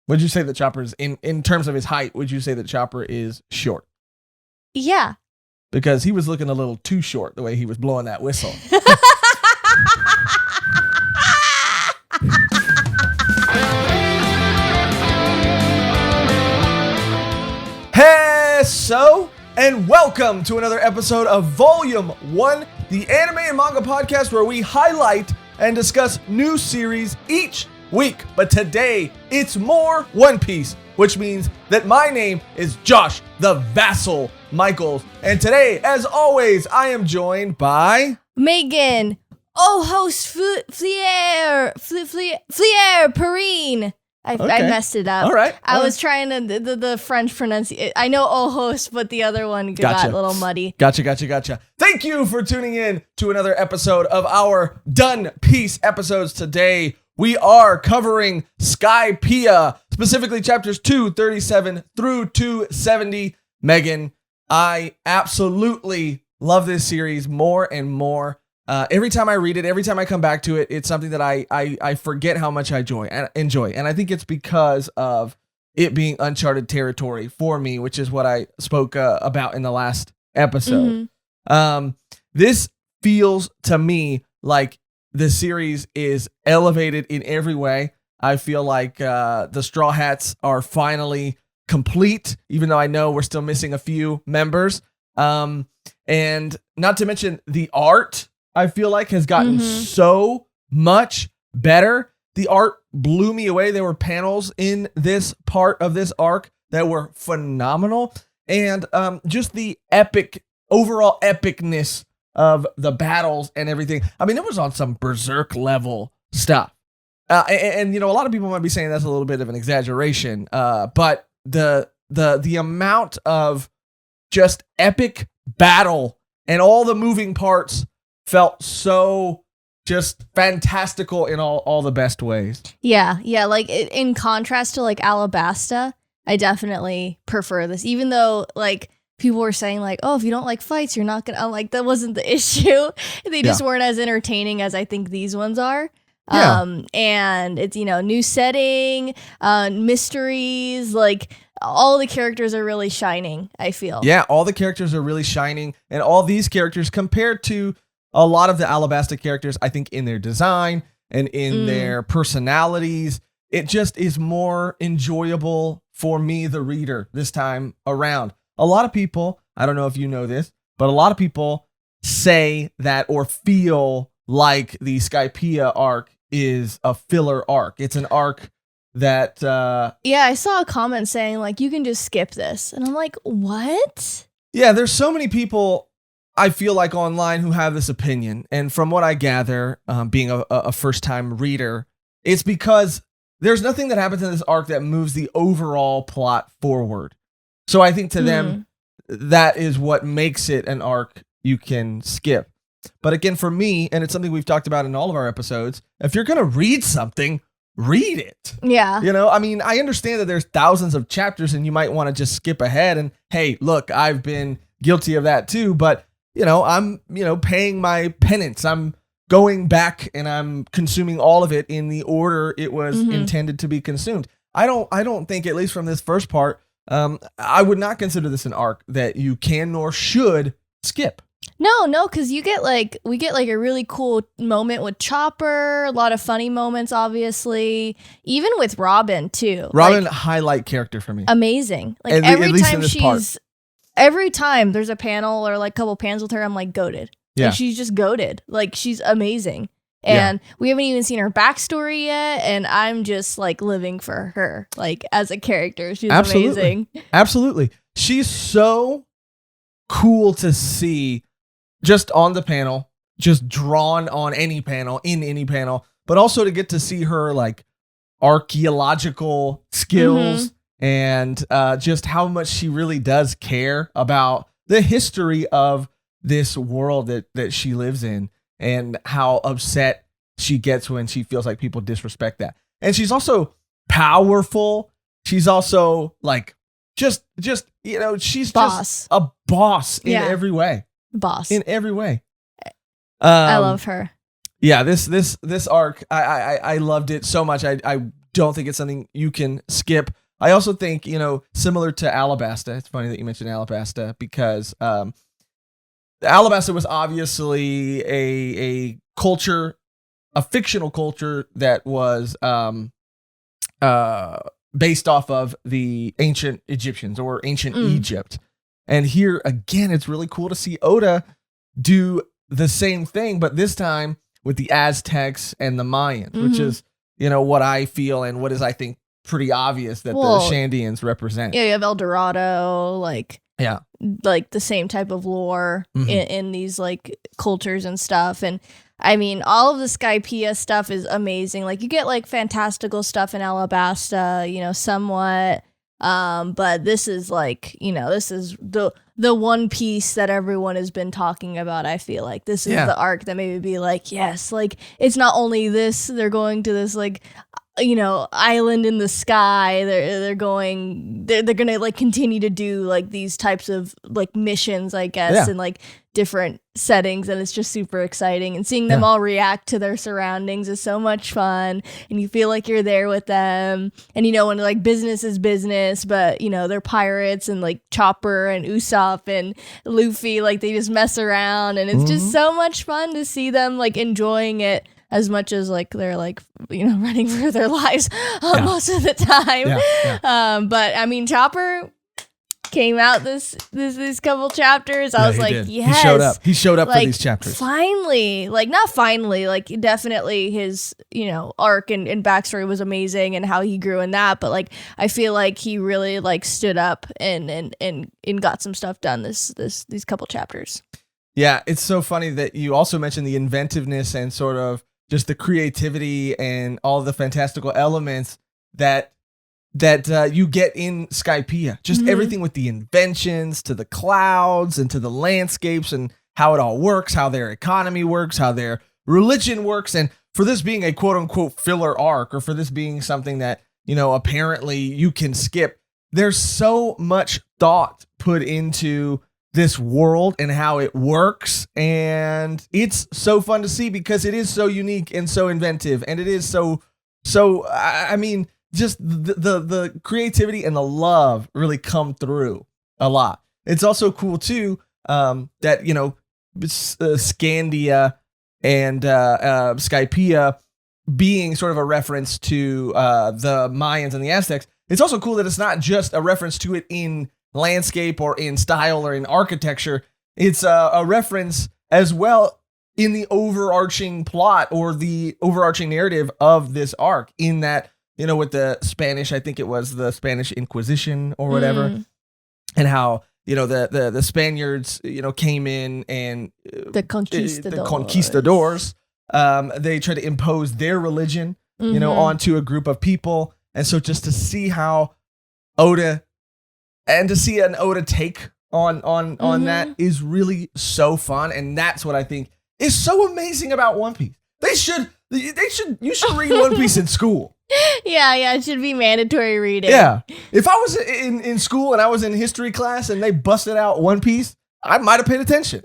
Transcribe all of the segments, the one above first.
Would you say that Chopper's in terms of his height? Would you say that Chopper is short? Yeah. Because he was looking a little too short the way he was blowing that whistle. Hey, and welcome to another episode of Volume 1, the anime and manga podcast where we highlight and discuss new series each week. But today, it's more One Piece, which means that my name is Josh the Vassal Michaels. And today, as always, I am joined by Mehgan, host Flier Perrine. I messed it up. All right. I was trying to the French pronunciation. I know host, but the other one got a little muddy. Gotcha. Thank you for tuning in to another episode of our Done Piece episodes. Today, we are covering Skypiea, specifically chapters 237 through 270. Mehgan, I absolutely love this series more and more. Every time I read it, every time I come back to it, it's something that I forget how much I enjoy. And I think it's because of it being uncharted territory for me, which is what I spoke about in the last episode. Mm-hmm. This feels to me like the series is elevated in every way. I feel like the Straw Hats are finally complete, even though I know we're still missing a few members. And not to mention the art, I feel like has gotten so much better. The art blew me away. There were panels in this part of this arc that were phenomenal. And just the overall epicness of the battles and everything. I mean, it was on some berserk level stuff. And you know, a lot of people might be saying that's a little bit of an exaggeration. But the amount of just epic battle and all the moving parts felt so just fantastical in all the best ways. Yeah. Like in contrast to like Alabasta, I definitely prefer this, even though like people were saying like, oh, if you don't like fights, you're not gonna. I'm like, that wasn't the issue. They just weren't as entertaining as I think these ones are. Yeah. And it's, you know, new setting, mysteries, like all the characters are really shining, I feel. Yeah, all the characters are really shining, and all these characters compared to a lot of the Alabasta characters, I think in their design and in their personalities, it just is more enjoyable for me, the reader, this time around. A lot of people, I don't know if you know this, but a lot of people say that or feel like the Skypiea arc is a filler arc. It's an arc that... Yeah, I saw a comment saying like, you can just skip this. And I'm like, what? Yeah, there's so many people I feel like online who have this opinion. And from what I gather, being a first-time reader, it's because there's nothing that happens in this arc that moves the overall plot forward. So I think to them, that is what makes it an arc you can skip. But again, for me, and it's something we've talked about in all of our episodes, if you're going to read something, read it. Yeah. You know, I mean, I understand that there's thousands of chapters and you might want to just skip ahead. And hey, look, I've been guilty of that too. But, you know, I'm, paying my penance. I'm going back and I'm consuming all of it in the order it was intended to be consumed. I don't think, at least from this first part, I would not consider this an arc that you can nor should skip. No, because we get like a really cool moment with Chopper, a lot of funny moments, obviously, even with Robin too. Robin, like, highlight character for me. Amazing. Like every time there's a panel or like a couple panels with her, I'm like goated. Yeah. Like, she's just goated. Like she's amazing. And we haven't even seen her backstory yet, and I'm just like living for her, like as a character. She's amazing. Absolutely. She's so cool to see just on the panel, just drawn on any panel, in any panel, but also to get to see her like archaeological skills and just how much she really does care about the history of this world that she lives in, and how upset she gets when she feels like people disrespect that. And she's also powerful. She's also like just she's boss. Just a boss in every way. Boss in every way. I love her. Yeah, this arc, I loved it so much. I don't think it's something you can skip. I also think, similar to Alabasta, it's funny that you mentioned Alabasta because Alabasta was obviously a culture, a fictional culture that was based off of the ancient Egyptians or ancient Egypt. And here again, it's really cool to see Oda do the same thing, but this time with the Aztecs and the Mayans, which is, what I feel and what is, I think, pretty obvious that the Shandians represent. Yeah, you have El Dorado, like the same type of lore in these like cultures and stuff. And I mean, all of the Skypiea stuff is amazing. Like you get like fantastical stuff in Alabasta, somewhat. But this is like, this is the One Piece that everyone has been talking about. I feel like this is the arc that maybe be like, yes, like it's not only this, they're going to this like, island in the sky. They're gonna like continue to do like these types of like missions, I guess, in like different settings, and it's just super exciting. And seeing them all react to their surroundings is so much fun, and you feel like you're there with them. And when like business is business, but they're pirates, and like Chopper and Usopp and Luffy, like they just mess around, and it's just so much fun to see them like enjoying it as much as like they're like running for their lives most of the time. But I mean, Chopper came out this couple chapters. I was like, did. Yes, he showed up like, for these chapters finally. Like not finally, like definitely his arc and backstory was amazing, and how he grew in that. But like I feel like he really like stood up and got some stuff done these couple chapters. Yeah, it's so funny that you also mentioned the inventiveness and sort of just the creativity and all the fantastical elements that you get in Skypiea. Just everything with the inventions to the clouds and to the landscapes and how it all works, how their economy works, how their religion works. And for this being a quote unquote filler arc, or for this being something that, apparently you can skip, there's so much thought put into this world and how it works, and it's so fun to see because it is so unique and so inventive, and it is so I mean, just the creativity and the love really come through a lot. It's also cool too that Scandia and Skypiea being sort of a reference to the Mayans and the Aztecs. It's also cool that it's not just a reference to it in landscape or in style or in architecture. It's a reference as well in the overarching plot or the overarching narrative of this arc, in that, with the Spanish, I think it was the Spanish Inquisition or whatever, and how, the Spaniards, came in and the conquistadors, they tried to impose their religion, onto a group of people. And so just to see how Oda take on that is really so fun. And that's what I think is so amazing about One Piece. You should read One Piece in school. Yeah, it should be mandatory reading. Yeah. If I was in school and I was in history class and they busted out One Piece, I might have paid attention.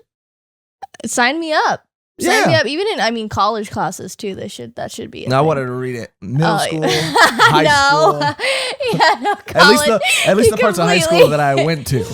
Sign me up. Sign me up. Even in, college classes too. That should be. I wanted to read it. Middle school, high school. Yeah, no, college. At least the parts of high school that I went to.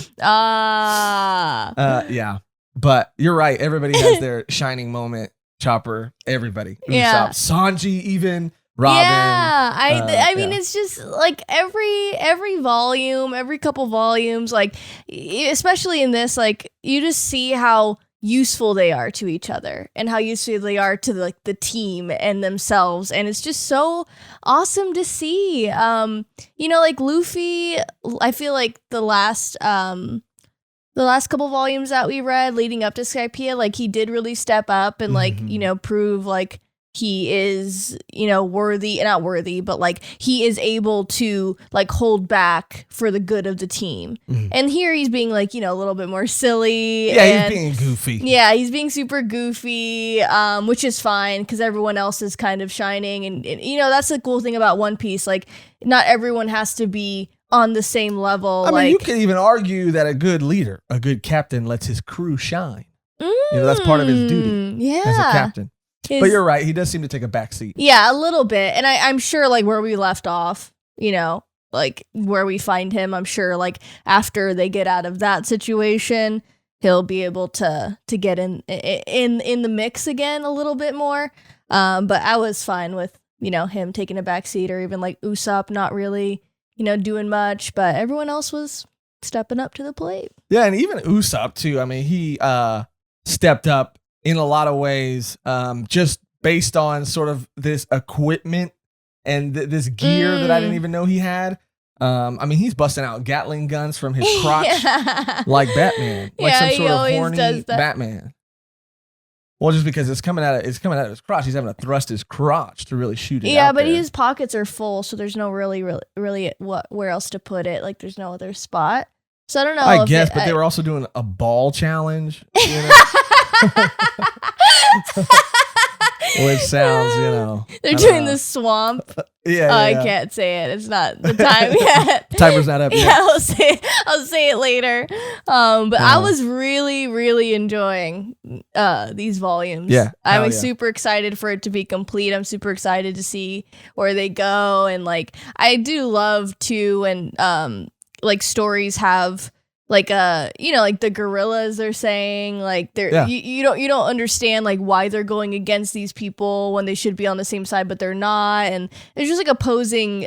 Yeah. But you're right. Everybody has their shining moment. Chopper, everybody. Yeah. Usopp, Sanji, even Robin. Yeah. I mean, it's just like every volume, every couple volumes, like especially in this, like you just see how useful they are to each other and how useful they are to like the team and themselves, and it's just so awesome to see. Like Luffy, I feel like the last couple volumes that we read leading up to Skypiea, like he did really step up and like prove like he is, not worthy, but like he is able to like hold back for the good of the team. And here he's being like, a little bit more silly. Yeah, he's being goofy. Yeah, he's being super goofy, which is fine because everyone else is kind of shining. And, that's the cool thing about One Piece. Like, not everyone has to be on the same level. I mean, you could even argue that a good leader, a good captain lets his crew shine. That's part of his duty as a captain. But you're right. He does seem to take a back seat. Yeah, a little bit. And I'm sure like where we left off, like where we find him, I'm sure like after they get out of that situation, he'll be able to get in the mix again a little bit more. But I was fine with, him taking a back seat, or even like Usopp not really, doing much, but everyone else was stepping up to the plate. Yeah, and even Usopp too. I mean, he stepped up in a lot of ways, just based on sort of this equipment and this gear that I didn't even know he had. I mean, he's busting out Gatling guns from his crotch like Batman, like some sort of horny Batman. Well, just because it's coming out of his crotch, he's having to thrust his crotch to really shoot it. Yeah, but his pockets are full, so there's no really where else to put it. Like, there's no other spot. So I don't know. I guess, but they were also doing a ball challenge. Which sounds, they're doing the swamp. Yeah, I can't say it. It's not the time yet. Timer's not up yet. Yeah, I'll say it later. But I was really, really enjoying these volumes. Yeah, I'm super excited for it to be complete. I'm super excited to see where they go, and like I do love too when like stories have like like the gorillas are saying like they're you don't understand like why they're going against these people when they should be on the same side, but they're not, and it's just like opposing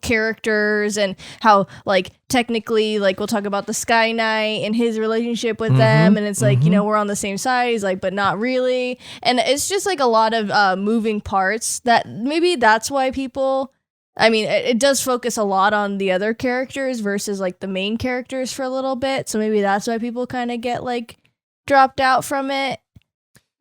characters, and how like technically like we'll talk about the Sky Knight and his relationship with them, and it's like we're on the same side, he's like, but not really, and it's just like a lot of moving parts that maybe that's why people. I mean, it does focus a lot on the other characters versus like the main characters for a little bit. So maybe that's why people kind of get like dropped out from it.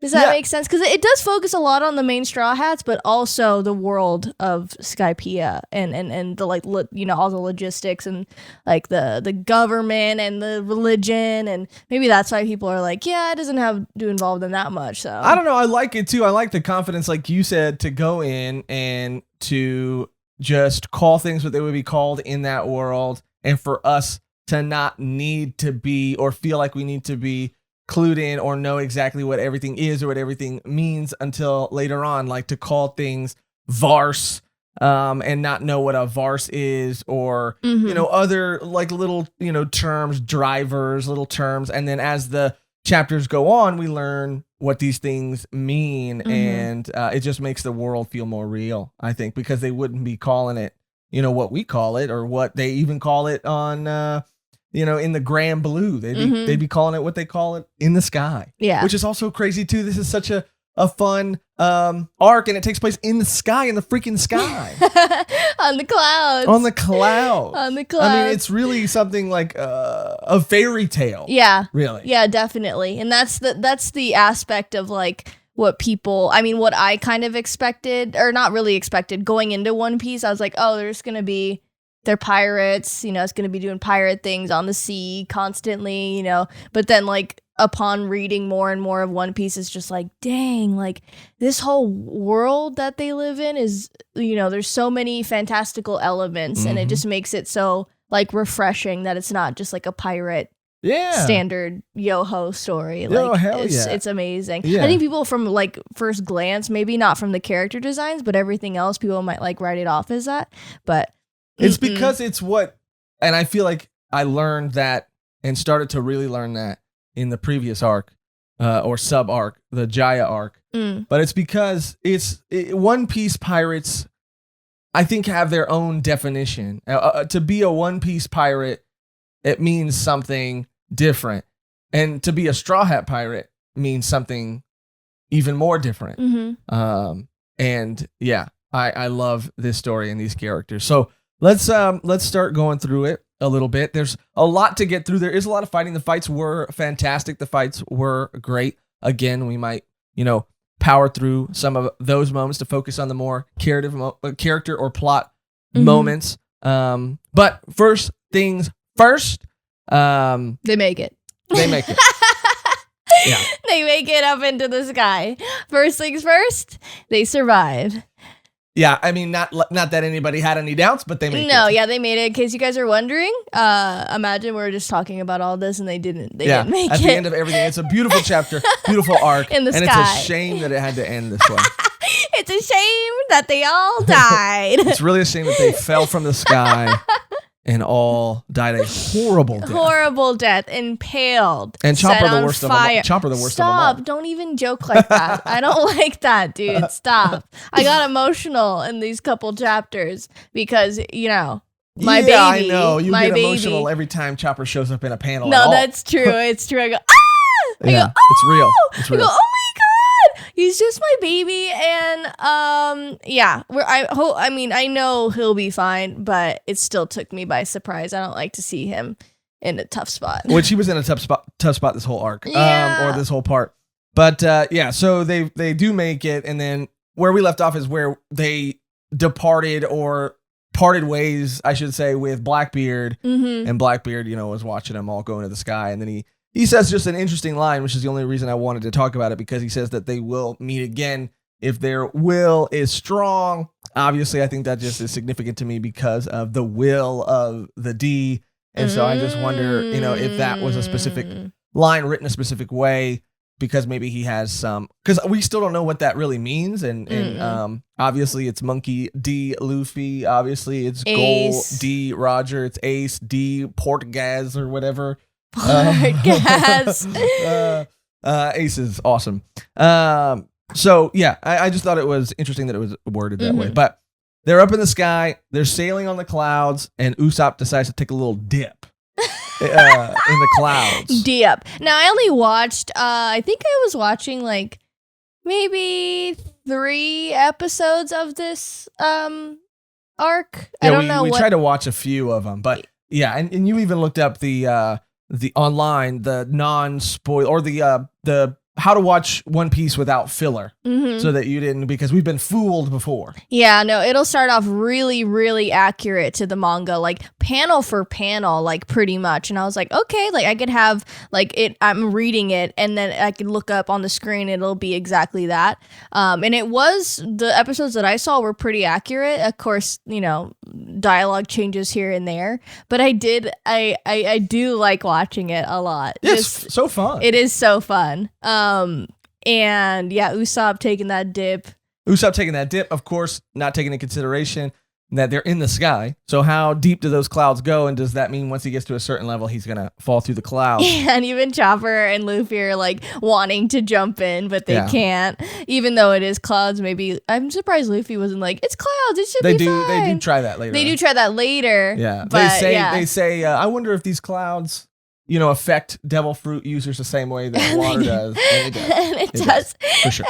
Does that make sense? Because it does focus a lot on the main Straw Hats, but also the world of Skypiea and the like, all the logistics and like the government and the religion. And maybe that's why people are like, yeah, it doesn't have to involve them that much. So I don't know. I like it too. I like the confidence, like you said, to go in and to just call things what they would be called in that world, and for us to not need to be or feel like we need to be clued in or know exactly what everything is or what everything means until later on, like to call things Varse and not know what a Varse is, or other like little terms, drivers, little terms, and then as the chapters go on, we learn what these things mean, and it just makes the world feel more real, I think, because they wouldn't be calling it, what we call it, or what they even call it on, in the Grand Blue. They'd be calling it what they call it in the sky. Yeah. Which is also crazy, too. This is such a fun arc, and it takes place in the sky, in the freaking sky. On the clouds. On the clouds. On the clouds. I mean, it's really something like a fairy tale. Yeah. Really. Yeah, definitely. And that's the aspect of like what I kind of expected, or not really expected, going into One Piece. I was like, oh, they're pirates, it's going to be doing pirate things on the sea constantly, but then like upon reading more and more of One Piece, it's just like, dang, like this whole world that they live in is, there's so many fantastical elements, and it just makes it so like refreshing that it's not just like a pirate standard yo-ho story. Like it's amazing. I think people from like first glance, maybe not from the character designs, but everything else, people might like write it off as that, but it's because it's and I feel like I learned that and started to really learn that in the previous arc, or sub arc, the Jaya arc. But it's because One Piece pirates, I think, have their own definition. To be a One Piece pirate, it means something different, and to be a Straw Hat pirate means something even more different. And yeah, I love this story and these characters. So let's start going through it a little bit. There's a lot to get through. There is a lot of fighting. The fights were fantastic. The fights were great. Again, we might, power through some of those moments to focus on the more character or plot moments. But first things first. They make it. Yeah. They make it up into the sky. First things first, they survive. Yeah, I mean, not that anybody had any doubts, but they made it. No, yeah, they made it. In case you guys are wondering, imagine we were just talking about all this and they didn't make it. At the end of everything, it's a beautiful chapter, beautiful arc. In the and sky. It's a shame that it had to end this way. It's a shame that they all died. It's really a shame that they fell from the sky and all died a horrible death. Horrible death, impaled, and set Chopper the on worst fire. of them. Chopper the worst Stop! of them all. Don't even joke like that. I don't like that, dude. Stop! I got emotional in these couple chapters because my baby. I know you my get baby. emotional every time Chopper shows up in a panel. No, at all. that's true. It's true. I go It's real. It's I real. go, oh my god, he's just my baby, and I know he'll be fine, but it still took me by surprise. I don't like to see him in a tough spot. Which he was in a tough spot this whole arc, Yeah. or this whole part. But so they do make it, and then where we left off is where they departed or parted ways, I should say, with Blackbeard, and Blackbeard, was watching them all go into the sky, and then he says just an interesting line, which is the only reason I wanted to talk about it, because he says that they will meet again if their will is strong. Obviously, I think that just is significant to me because of the will of the D. And so I just wonder, if that was a specific line written a specific way, because maybe he has some, because we still don't know what that really means. And obviously it's Monkey D Luffy. Obviously it's Ace. Gold D Roger. It's Ace D Portgas or whatever. Gas. Ace is awesome. So yeah, I just thought it was interesting that it was worded that way. But they're up in the sky, they're sailing on the clouds, and Usopp decides to take a little dip in the clouds. Dip. Now I only watched. I think I was watching like maybe 3 episodes of this arc. I don't know. We tried to watch a few of them, but yeah, and you even looked up the online, the non-spoil, or the how to watch One Piece without filler, so that you didn't, because we've been fooled before. Yeah, no, it'll start off really, really accurate to the manga, like panel for panel, like pretty much. And I was like, okay, like I could have like it, I'm reading it, and then I can look up on the screen, it'll be exactly that. And it was, the episodes that I saw were pretty accurate. Of course, dialogue changes here and there, but I do like watching it a lot. It's so fun. It is so fun. And yeah, Usopp taking that dip. Of course, not taking into consideration that they're in the sky. So how deep do those clouds go? And does that mean once he gets to a certain level, he's going to fall through the clouds? Yeah, and even Chopper and Luffy are like wanting to jump in, but they can't. Even though it is clouds, maybe. I'm surprised Luffy wasn't like, it's clouds, it should be fine. They do try that later. Yeah. But they say, I wonder if these clouds, affect devil fruit users the same way that water does. And it does. For sure.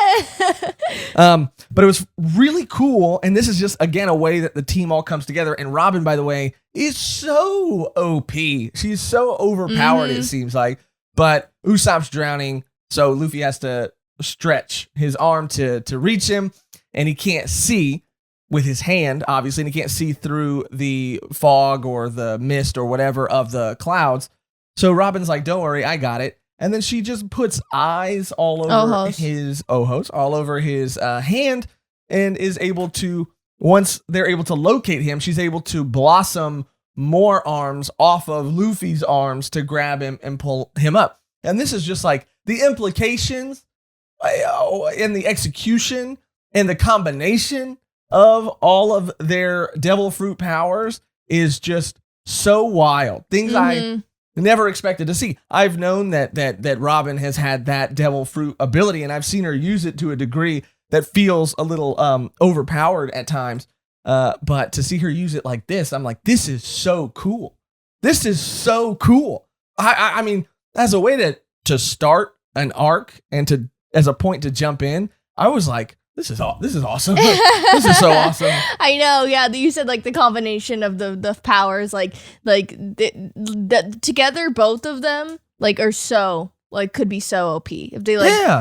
But it was really cool. And this is just, again, a way that the team all comes together. And Robin, by the way, is so OP. She's so overpowered, it seems like. But Usopp's drowning, so Luffy has to stretch his arm to reach him. And he can't see with his hand, obviously. And he can't see through the fog or the mist or whatever of the clouds. So Robin's like, don't worry, I got it. And then she just puts eyes all over his hand, and is able to, once they're able to locate him, she's able to blossom more arms off of Luffy's arms to grab him and pull him up. And this is just like the implications and the execution and the combination of all of their devil fruit powers is just so wild. Things I never expected to see. I've known that Robin has had that devil fruit ability, and I've seen her use it to a degree that feels a little overpowered at times. But to see her use it like this, I'm like, this is so cool. This is so cool. I mean, as a way to start an arc and as a point to jump in, I was like, this is awesome. This is so awesome. I know. Yeah. You said like the combination of the powers, like together, both of them like are so like could be so OP if they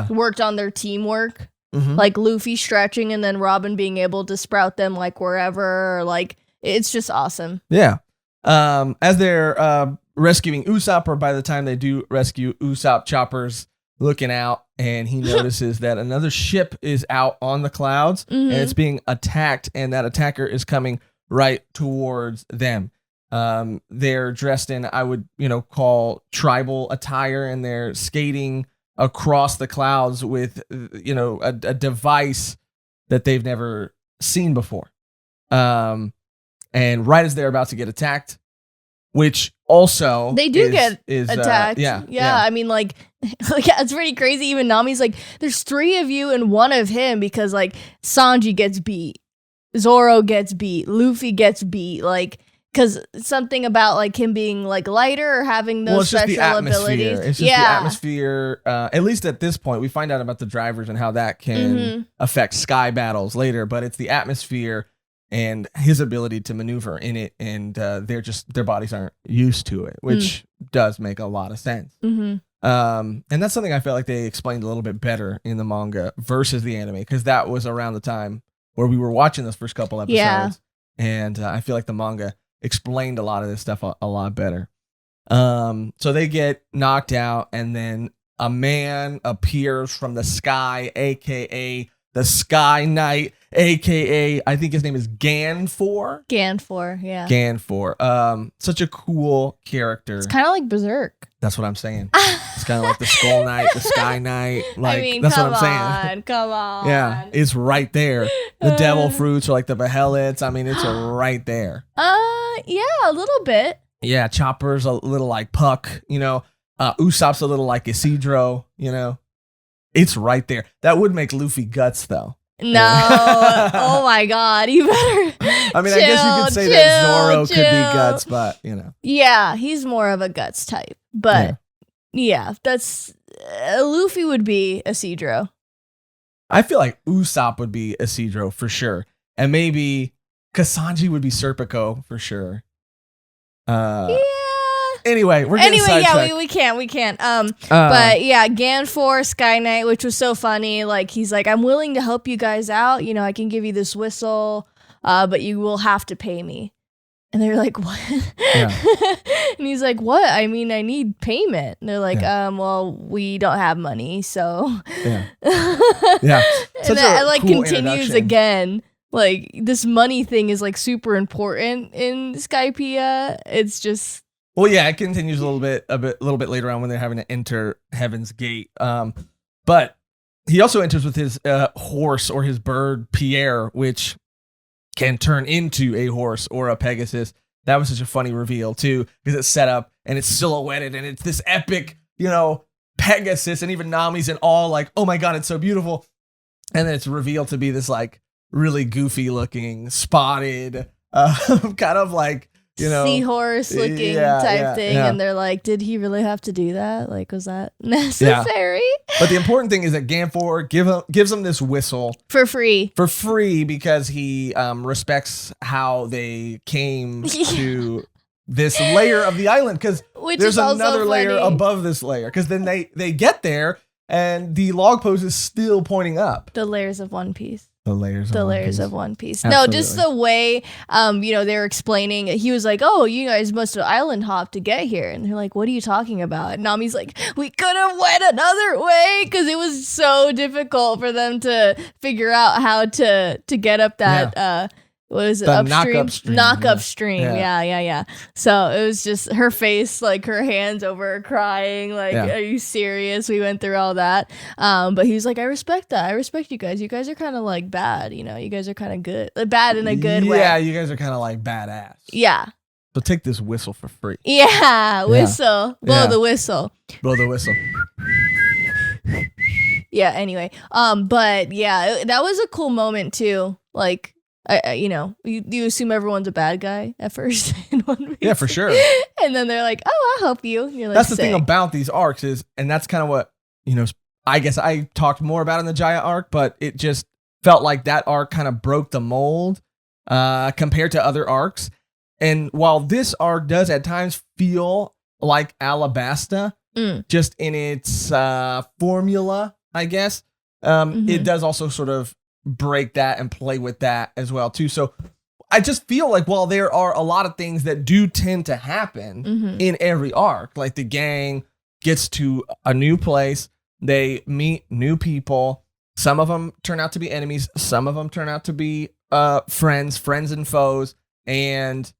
worked on their teamwork, like Luffy stretching and then Robin being able to sprout them like wherever, like it's just awesome. Yeah. As they're rescuing Usopp, or by the time they do rescue Usopp, Chopper's looking out, and he notices that another ship is out on the clouds and it's being attacked, and that attacker is coming right towards them. They're dressed in, I would, call tribal attire, and they're skating across the clouds with, a device that they've never seen before. And right as they're about to get attacked, which also they do get attacked. Yeah. I mean, like it's pretty crazy. Even Nami's like, there's 3 of you and 1 of him, because like Sanji gets beat, Zoro gets beat, Luffy gets beat, like, because something about like him being like lighter or having those special abilities. It's just the atmosphere. At least at this point, we find out about the drivers and how that can affect sky battles later. But it's the atmosphere and his ability to maneuver in it, and their bodies aren't used to it, which does make a lot of sense. And that's something I felt like they explained a little bit better in the manga versus the anime, because that was around the time where we were watching those first couple episodes, and I feel like the manga explained a lot of this stuff a lot better. So they get knocked out, and then a man appears from the sky, aka the Sky Knight, aka I think his name is Ganfor. Ganfor. Such a cool character. It's kind of like Berserk. That's what I'm saying. It's kind of like the Skull Knight, the Sky Knight. Like, I mean, that's what I'm saying. Come on. Yeah, it's right there. The devil fruits are like the Behelits. I mean, it's right there. Yeah, a little bit. Yeah, Chopper's a little like Puck, Usopp's a little like Isidro, It's right there. That would make Luffy Guts, though. No. Oh, my God. You better I mean, I guess you could say that Zoro could be Guts, but, Yeah, he's more of a Guts type. But, yeah that's... Luffy would be Isidro. I feel like Usopp would be Isidro for sure. And maybe Kasanji would be Serpico for sure. Anyway, we're getting sidetracked. we can't. But yeah, Ganfor, Sky Knight, which was so funny. Like, he's like, I'm willing to help you guys out. I can give you this whistle, but you will have to pay me. And they're like, what? Yeah. And he's like, what? I mean, I need payment. And they're like, well, we don't have money, so. Yeah. Yeah. And that like cool continues again. Like, this money thing is like super important in Skypiea. It's just. Well, yeah, it continues a little bit later on when they're having to enter Heaven's Gate. But he also enters with his horse or his bird, Pierre, which can turn into a horse or a Pegasus. That was such a funny reveal too, because it's set up and it's silhouetted and it's this epic, Pegasus, and even Nami's in awe, like, oh my God, it's so beautiful. And then it's revealed to be this like really goofy looking spotted, kind of like, seahorse looking type thing. And they're like, did he really have to do that? Like, was that necessary? Yeah. But the important thing is that Ganfor gives him this whistle for free because he respects how they came to this layer of the island, because there's another layer above this layer, because then they get there and the log post is still pointing up. The layers of One Piece. The layers of One Piece. Absolutely. No, just the way, they're explaining. He was like, oh, you guys must have island hopped to get here. And they're like, what are you talking about? And Nami's like, we could have went another way, because it was so difficult for them to figure out how to get up that, what is it? Upstream? Knock upstream. Yeah. So it was just her face, like her hands over her crying. Like, are you serious? We went through all that. But he was like, I respect that. I respect you guys. You guys are kind of like bad. You guys are kind of good. Bad in a good way. Yeah, you guys are kind of like badass. Yeah. So take this whistle for free. Yeah, whistle. Blow the whistle. Blow the whistle. Yeah, anyway. But yeah, that was a cool moment too. Like, you assume everyone's a bad guy at first in One Piece. Yeah, for sure. And then they're like, oh, I'll help you. And you're like, that's the thing about these arcs is, and that's kind of what, I guess I talked more about in the Jaya arc, but it just felt like that arc kind of broke the mold compared to other arcs. And while this arc does at times feel like Alabasta, just in its formula, I guess, it does also sort of break that and play with that as well too. So I just feel like while there are a lot of things that do tend to happen in every arc, like the gang gets to a new place, They meet new people. Some of them turn out to be enemies. Some of them turn out to be friends and foes. And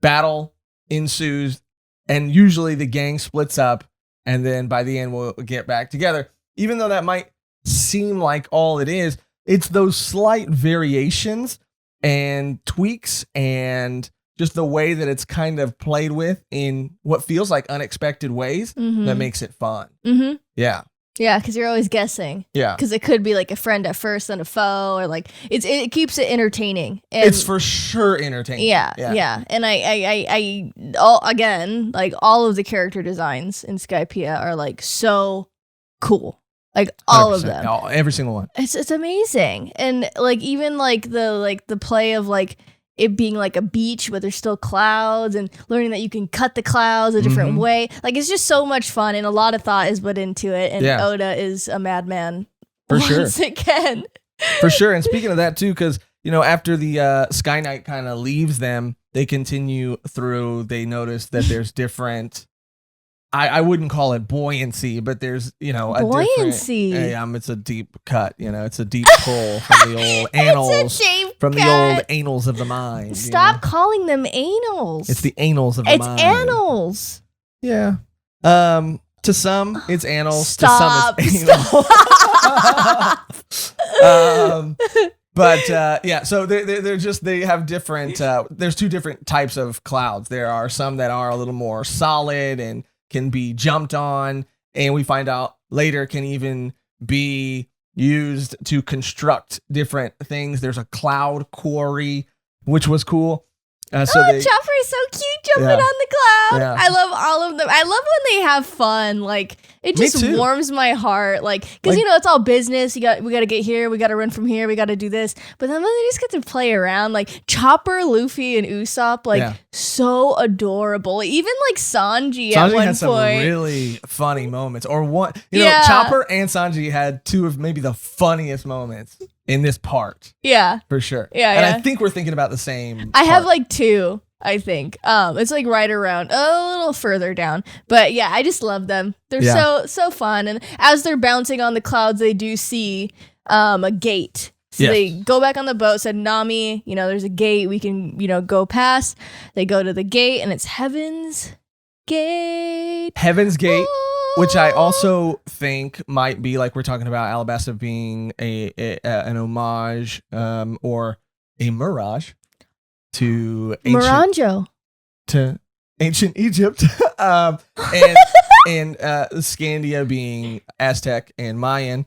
battle ensues. And usually the gang splits up. And then by the end, we'll get back together. Even though that might seem like all it is, it's those slight variations and tweaks and just the way that it's kind of played with in what feels like unexpected ways that makes it fun. Mm-hmm. Yeah. Yeah, because you're always guessing. Yeah. Because it could be like a friend at first, then a foe, or like it keeps it entertaining. And it's for sure entertaining. Yeah. And I all of the character designs in Skypiea are like so cool. Like all of them. Every single one. It's amazing. And like even like the play of like it being like a beach, but there's still clouds, and learning that you can cut the clouds a different way. Like it's just so much fun, and a lot of thought is put into it. And Oda is a madman for once again. For sure. And speaking of that too, because after the Sky Knight kind of leaves them, they continue through. They notice that there's different. I wouldn't call it buoyancy, but there's buoyancy. It's a deep cut. It's a deep pull from the old annals. The old annals of the mind. Stop calling them anals. It's the annals of the mind. It's annals. Yeah. To some, it's annals. Stop. To some, it's anal. So they're just, they have different, there's two different types of clouds. There are some that are a little more solid and can be jumped on, and we find out later can even be used to construct different things. There's a cloud quarry, which was cool. Chopper is so cute jumping on the cloud. Yeah. I love all of them. I love when they have fun. Like it just warms my heart. Like because it's all business. We got to get here. We got to run from here. We got to do this. But then when they just get to play around, like Chopper, Luffy, and Usopp, so adorable. Even like Sanji at one had some point. really funny moments. Or one, Chopper and Sanji had two of maybe the funniest moments in this part. Yeah. For sure. Yeah. And I think we're thinking about the same. I have like two, I think. It's like right around a little further down. But yeah, I just love them. They're so fun. And as they're bouncing on the clouds, they do see a gate. So they go back on the boat, said, Nami, there's a gate we can, go past. They go to the gate and it's Heaven's Gate. Heaven's Gate. Which I also think might be like we're talking about Alabasta being an homage or a mirage to ancient Egypt, and Scandia being Aztec and Mayan.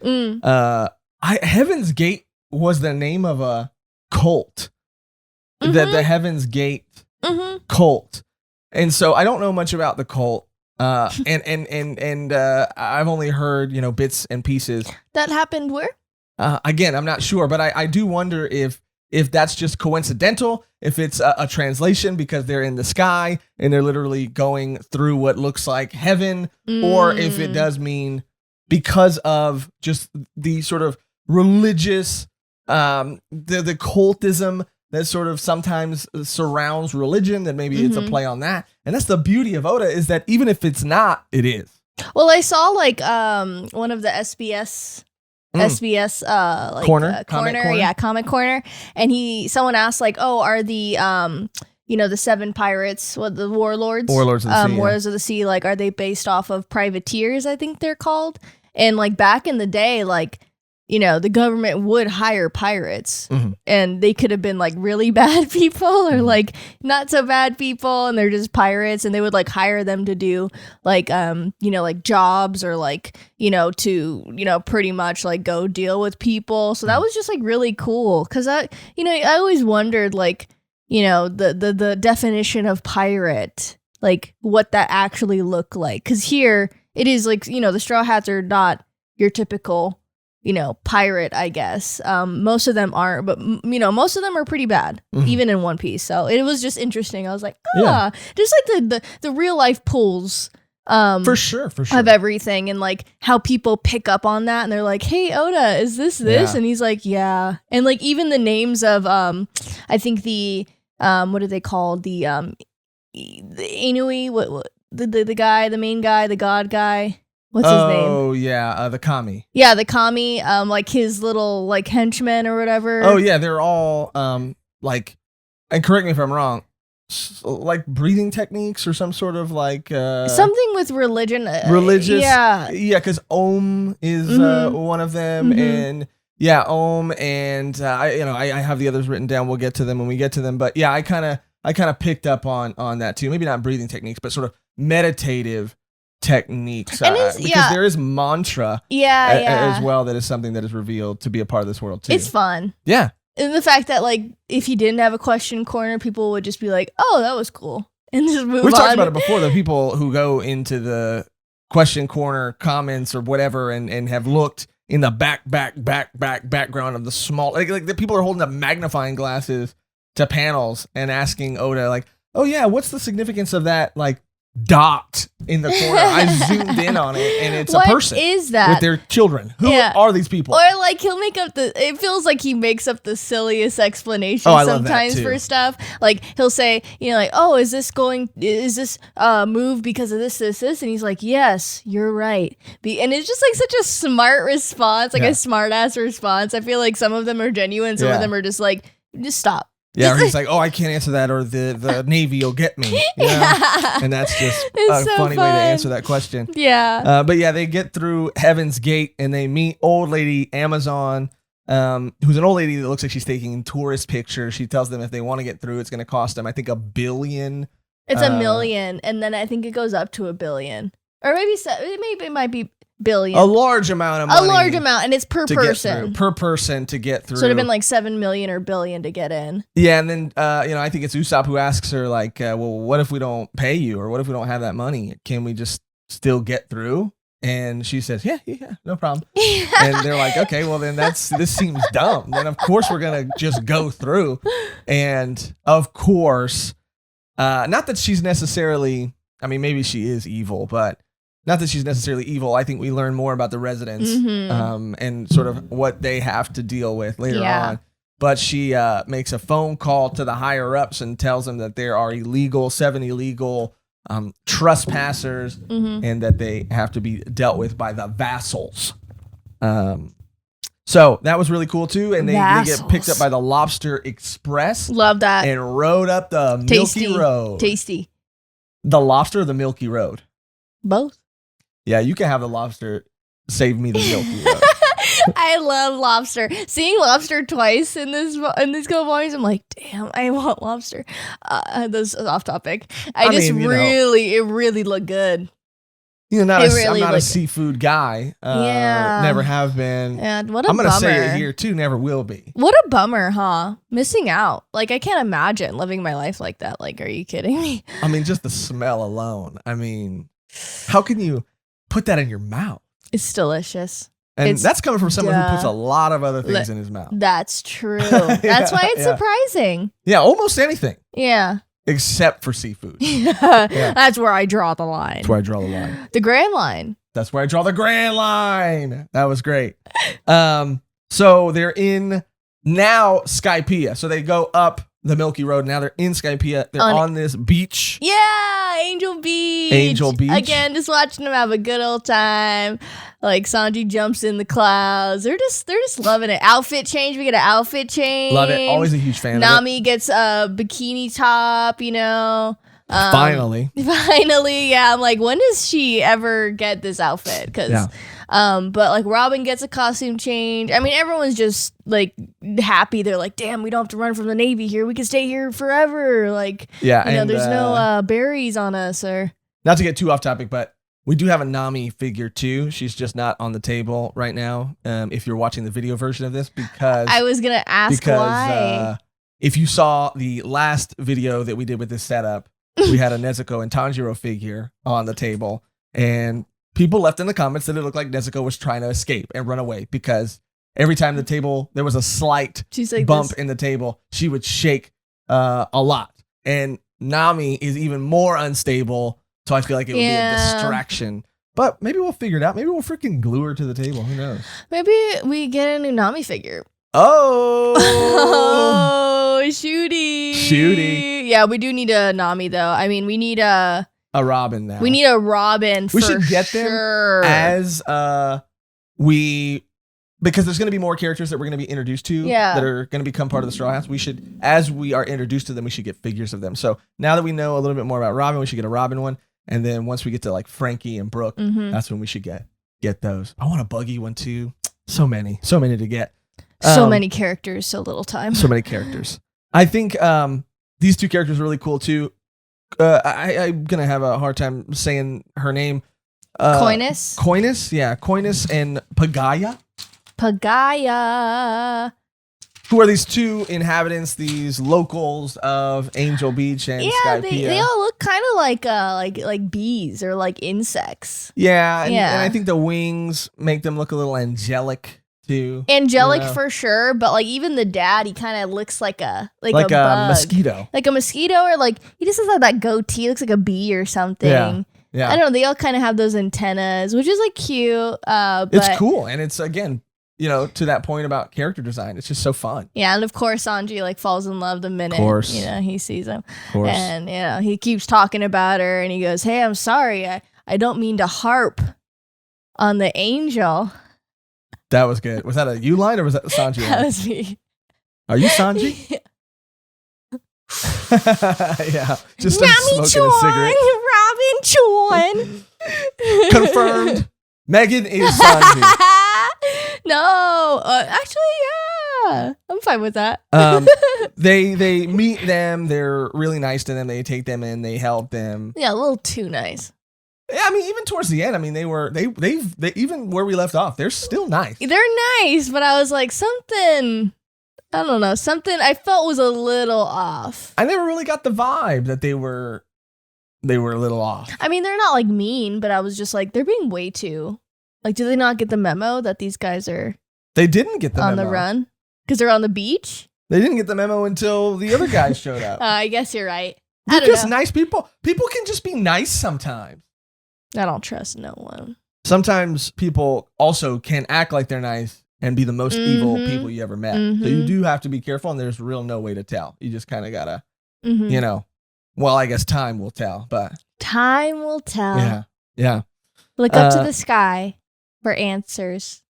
Heaven's Gate was the name of a cult, the Heaven's Gate cult, and so I don't know much about the cult. And I've only heard, bits and pieces. That happened where? Again, I'm not sure, but I do wonder if that's just coincidental, if it's a translation because they're in the sky and they're literally going through what looks like heaven, or if it does mean because of just the sort of religious, the cultism that sort of sometimes surrounds religion, that maybe it's a play on that. And that's the beauty of Oda, is that even if it's not, it is. Well, I saw like one of the SBS like corner, comic corner, and someone asked like, oh, are the the 7 pirates, the warlords of the sea, Warlords of the Sea, like are they based off of privateers, I think they're called, and like back in the day, like the government would hire pirates, and they could have been like really bad people or like not so bad people, and they're just pirates, and they would like hire them to do like like jobs or like to pretty much like go deal with people. So that was just like really cool, because I always wondered like the definition of pirate, like what that actually looked like, because here it is like the Straw Hats are not your typical pirate, I guess. Most of them aren't, but most of them are pretty bad, even in One Piece. So it was just interesting. I was like, just like the real life pulls, for sure, of everything, and like how people pick up on that, and they're like, "Hey, Oda, is this?" Yeah. And he's like, "Yeah," and like even the names of I think the what are they called, the Inui, what the guy, the main guy, the god guy. What's his name? Oh yeah, the Kami. Yeah, the Kami, like his little like henchmen or whatever. Oh yeah, they're all like, and correct me if I'm wrong, like breathing techniques or some sort of like something with religion. Religious. Yeah, because Om is one of them, and yeah, Om, and I have the others written down. We'll get to them when we get to them, but yeah, I kind of picked up on that too. Maybe not breathing techniques, but sort of meditative techniques, because there is mantra as well, that is something that is revealed to be a part of this world too. It's fun. Yeah. And the fact that like if you didn't have a question corner, people would just be like, oh, that was cool, and just move on. We talked about it before, the people who go into the question corner comments or whatever and have looked in the background of the small, like the people are holding up magnifying glasses to panels and asking Oda like, oh yeah, what's the significance of that like dot in the corner? I zoomed in on it, and it's a person. What is that? With their children. Who are these people? Or like he'll make up it feels like he makes up the silliest explanation sometimes for stuff. Like he'll say, like, oh, is this move because of this, and he's like, yes, you're right. And it's just like such a smart response, like a smart ass response. I feel like some of them are genuine, some of them are just like, just stop. Yeah, or he's like, oh, I can't answer that, or the Navy will get me. And that's just a funny way to answer that question. Yeah. But yeah, they get through Heaven's Gate, and they meet old lady Amazon, who's an old lady that looks like she's taking tourist pictures. She tells them if they want to get through, it's going to cost them, I think, $1 billion. It's $1 million, and then I think it goes up to $1 billion. Or maybe it might be billion. A large amount of money. A large amount, and it's per person. Per person to get through. So it'd have been like 7 million or billion to get in. Yeah, and then I think it's Usopp who asks her like, well, what if we don't pay you, or what if we don't have that money? Can we just still get through? And she says, yeah, no problem. And they're like, okay, well then this seems dumb. Then of course we're gonna just go through. And of course, not that she's necessarily, I mean, maybe she is evil, but not that she's necessarily evil. I think we learn more about the residents and sort of what they have to deal with later on. But she makes a phone call to the higher ups and tells them that there are 7 illegal trespassers, and that they have to be dealt with by the vassals. So that was really cool too. And they get picked up by the Lobster Express. Love that. And rode up the Milky Road. Tasty. The lobster or the Milky Road? Both. Yeah, you can have the lobster. Save me the Milky Road. I love lobster. Seeing lobster twice in this couple volumes, I'm like, damn, I want lobster. This is off topic. It really looked good. I'm not a seafood guy. Never have been. Yeah, what a bummer. I'm gonna say it here too. Never will be. What a bummer, huh? Missing out. Like I can't imagine living my life like that. Like, are you kidding me? I mean, just the smell alone. I mean, how can you put that in your mouth? It's delicious. And that's coming from someone who puts a lot of other things in his mouth. That's true. That's why it's surprising. Yeah, almost anything. Yeah. Except for seafood. Yeah. That's where I draw the line. That's where I draw the line. The Grand Line. That's where I draw the Grand Line. That was great. So they're in now Skypiea. So they go up the Milky Road. Now they're in Skypiea. They're on this beach. Yeah, Angel Beach. Again, just watching them have a good old time. Like Sanji jumps in the clouds. They're just loving it. Outfit change. We get an outfit change. Love it. Always a huge fan. Nami gets a bikini top. Finally, yeah. I'm like, when does she ever get this outfit? Because, but like Robin gets a costume change. I mean, everyone's just like happy. They're like, damn, we don't have to run from the Navy here. We can stay here forever. Like, there's no berries on us. Or not to get too off topic, but we do have a Nami figure too. She's just not on the table right now. If you're watching the video version of this, because I was gonna ask why. If you saw the last video that we did with this setup, we had a Nezuko and Tanjiro figure on the table, and people left in the comments that it looked like Nezuko was trying to escape and run away, because every time there was a slight bump in the table, she would shake a lot. And Nami is even more unstable, so I feel like it would be a distraction. But maybe we'll figure it out. Maybe we'll freaking glue her to the table. Who knows? Maybe we get a new Nami figure. Oh, shooty. Yeah, we do need a Nami though. I mean, we need a a Robin now. We need a Robin. We should get them as because there's going to be more characters that we're going to be introduced to that are going to become part of the Straw Hats. We should, as we are introduced to them, we should get figures of them. So now that we know a little bit more about Robin, we should get a Robin one. And then once we get to like Frankie and Brooke, that's when we should get those. I want a Buggy one too. So many to get. So many characters, so little time. So many characters. I think these two characters are really cool too. I'm going to have a hard time saying her name. Coinus? Yeah. Coinus and Pagaya. Who are these two inhabitants, these locals of Angel Beach and Skypiea? They all look kind of like bees or like insects. Yeah, and I think the wings make them look a little angelic too. Angelic for sure, but like even the dad, he kind of looks like a bug. Mosquito. Like a mosquito, or like he just has like that goatee, looks like a bee or something. Yeah. I don't know, they all kind of have those antennas, which is like cute. But it's cool, and it's again, to that point about character design, it's just so fun. Yeah, and of course Sanji like falls in love the minute he sees him. Of course. And he keeps talking about her, and he goes, "Hey, I'm sorry, I don't mean to harp on the angel." That was good. Was that a you line or was that the Sanji line? That was me. Are you Sanji? Yeah, just smoking a cigarette. Robin Chon. Confirmed. Mehgan is Sanji. No, actually, yeah, I'm fine with that. They meet them. They're really nice to them. They take them in. They help them. Yeah, a little too nice. Yeah, I mean, even towards the end, I mean, they even where we left off, they're still nice. They're nice, but I was like something. I don't know, something I felt was a little off. I never really got the vibe that they were a little off. I mean, they're not like mean, but I was just like, they're being way too. Like, do they not get the memo that these guys are? They didn't get the memo. On the run because they're on the beach. They didn't get the memo until the other guys showed up. I guess you're right. They're just nice people. People can just be nice sometimes. I don't trust no one. Sometimes people also can act like they're nice and be the most evil people you ever met. So you do have to be careful, and there's real no way to tell. You just kind of gotta, well, I guess time will tell, but time will tell. Yeah. Look up to the sky for answers.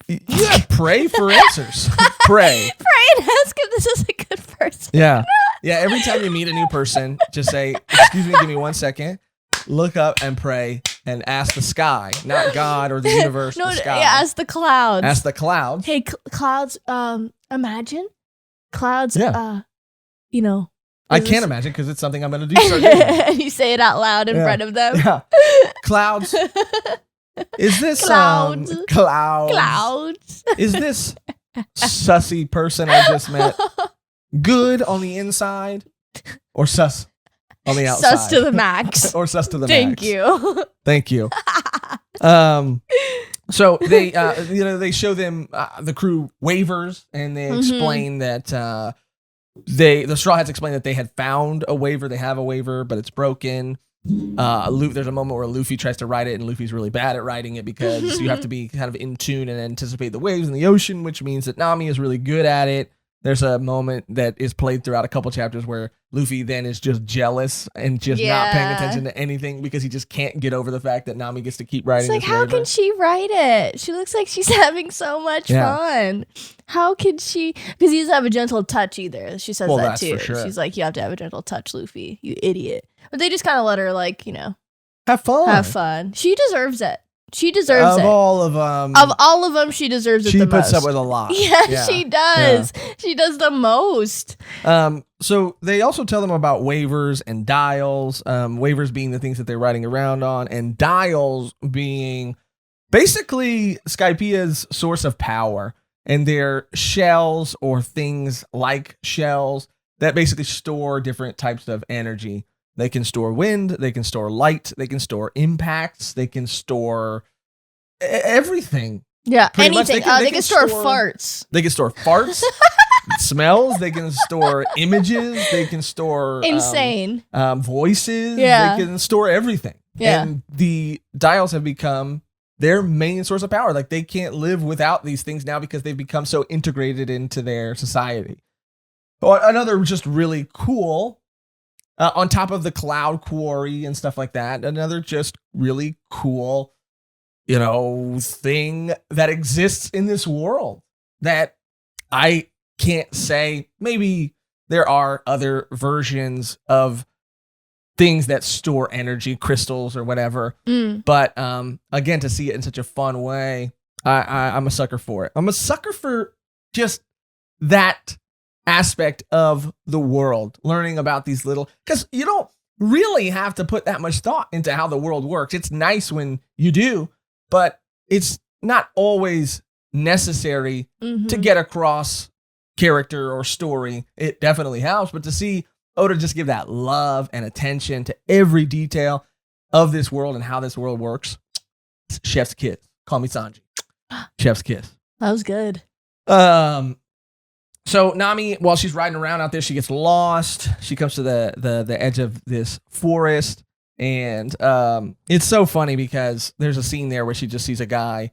Yeah, pray for answers. Pray and ask if this is a good person. Yeah. Every time you meet a new person, just say, "Excuse me, give me 1 second." Look up and pray and ask the sky, not God or the universe. The sky. Yeah, ask the clouds. Ask the clouds. Hey, clouds. Imagine clouds. Yeah. I can't imagine because it's something I'm going to do. You say it out loud in front of them. Yeah. Clouds. Is this clouds? Clouds. Is this sussy person I just met good on the inside or sus on the outside? Sus to the max. Or sus to the max. Thank you. So they they show them the crew waivers, and they explain that the Straw Hats explain that they had found a waiver. They have a waiver, but it's broken. There's a moment where Luffy tries to ride it, and Luffy's really bad at riding it because you have to be kind of in tune and anticipate the waves in the ocean, which means that Nami is really good at it. There's a moment that is played throughout a couple chapters where Luffy then is just jealous and just not paying attention to anything because he just can't get over the fact that Nami gets to keep riding. It's like, how can she ride it? She looks like she's having so much fun. How could she? Because he doesn't have a gentle touch either. She says that too. For sure. She's like, you have to have a gentle touch, Luffy, you idiot. But they just kind of let her have fun. Have fun. She deserves it. She deserves it. Of all of them. Of all of them, she deserves it the most. She puts up with a lot. Yeah, she does. Yeah. She does the most. So they also tell them about waivers and dials. Waivers being the things that they're riding around on, and dials being basically Skypiea's source of power. And they're shells or things like shells that basically store different types of energy. They can store wind, they can store light, they can store impacts, they can store everything. Yeah, anything. They can store farts. They can store farts, smells, they can store images, they can store insane voices, they can store everything. Yeah. And the dials have become their main source of power. Like, they can't live without these things now because they've become so integrated into their society. Another just really cool on top of the cloud quarry and stuff like that. Another just really cool, thing that exists in this world that I can't say. Maybe there are other versions of things that store energy, crystals or whatever. But again, to see it in such a fun way, I'm a sucker for it. I'm a sucker for just that aspect of the world, learning about these little, because you don't really have to put that much thought into how the world works. It's nice when you do, but it's not always necessary to get across character or story. It definitely helps, but to see Oda just give that love and attention to every detail of this world and how this world works, chef's kiss. Call me Sanji. Chef's kiss. That was good. So Nami, while she's riding around out there, she gets lost. She comes to the edge of this forest, and it's so funny because there's a scene there where she just sees a guy.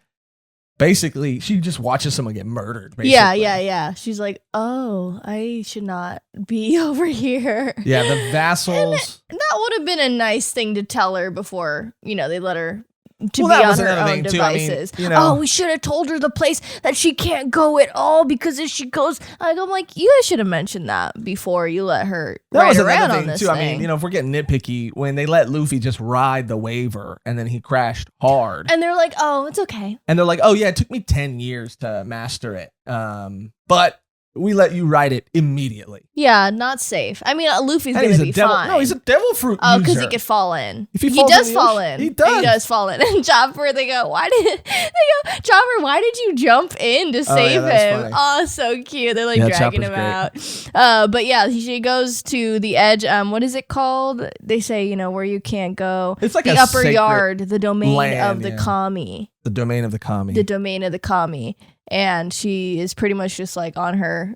Basically, she just watches someone get murdered. Basically. Yeah. She's like, oh, I should not be over here. Yeah, the vassals. And that would have been a nice thing to tell her before, they let her to be on her own devices. Too. I mean, oh, we should have told her the place that she can't go at all, because if she goes, I'm like, you guys should have mentioned that before you let her ride around on this thing. I mean, if we're getting nitpicky, when they let Luffy just ride the waiver and then he crashed hard. And they're like, oh, it's okay. And they're like, oh yeah, it took me 10 years to master it. But we let you ride it immediately. Yeah, not safe. I mean, Luffy's going to be fine. No, he's a devil fruit user. Oh, because he could fall in. If he does fall in. He does. He does fall in. And Chopper, they go, Chopper, why did you jump in to save him? Funny. Oh, so cute. They're like dragging him out. But yeah, she goes to the edge. What is it called? They say, where you can't go. It's like the a upper yard, the domain land, of the kami. The domain of the kami. The domain of the kami. And she is pretty much just like on her,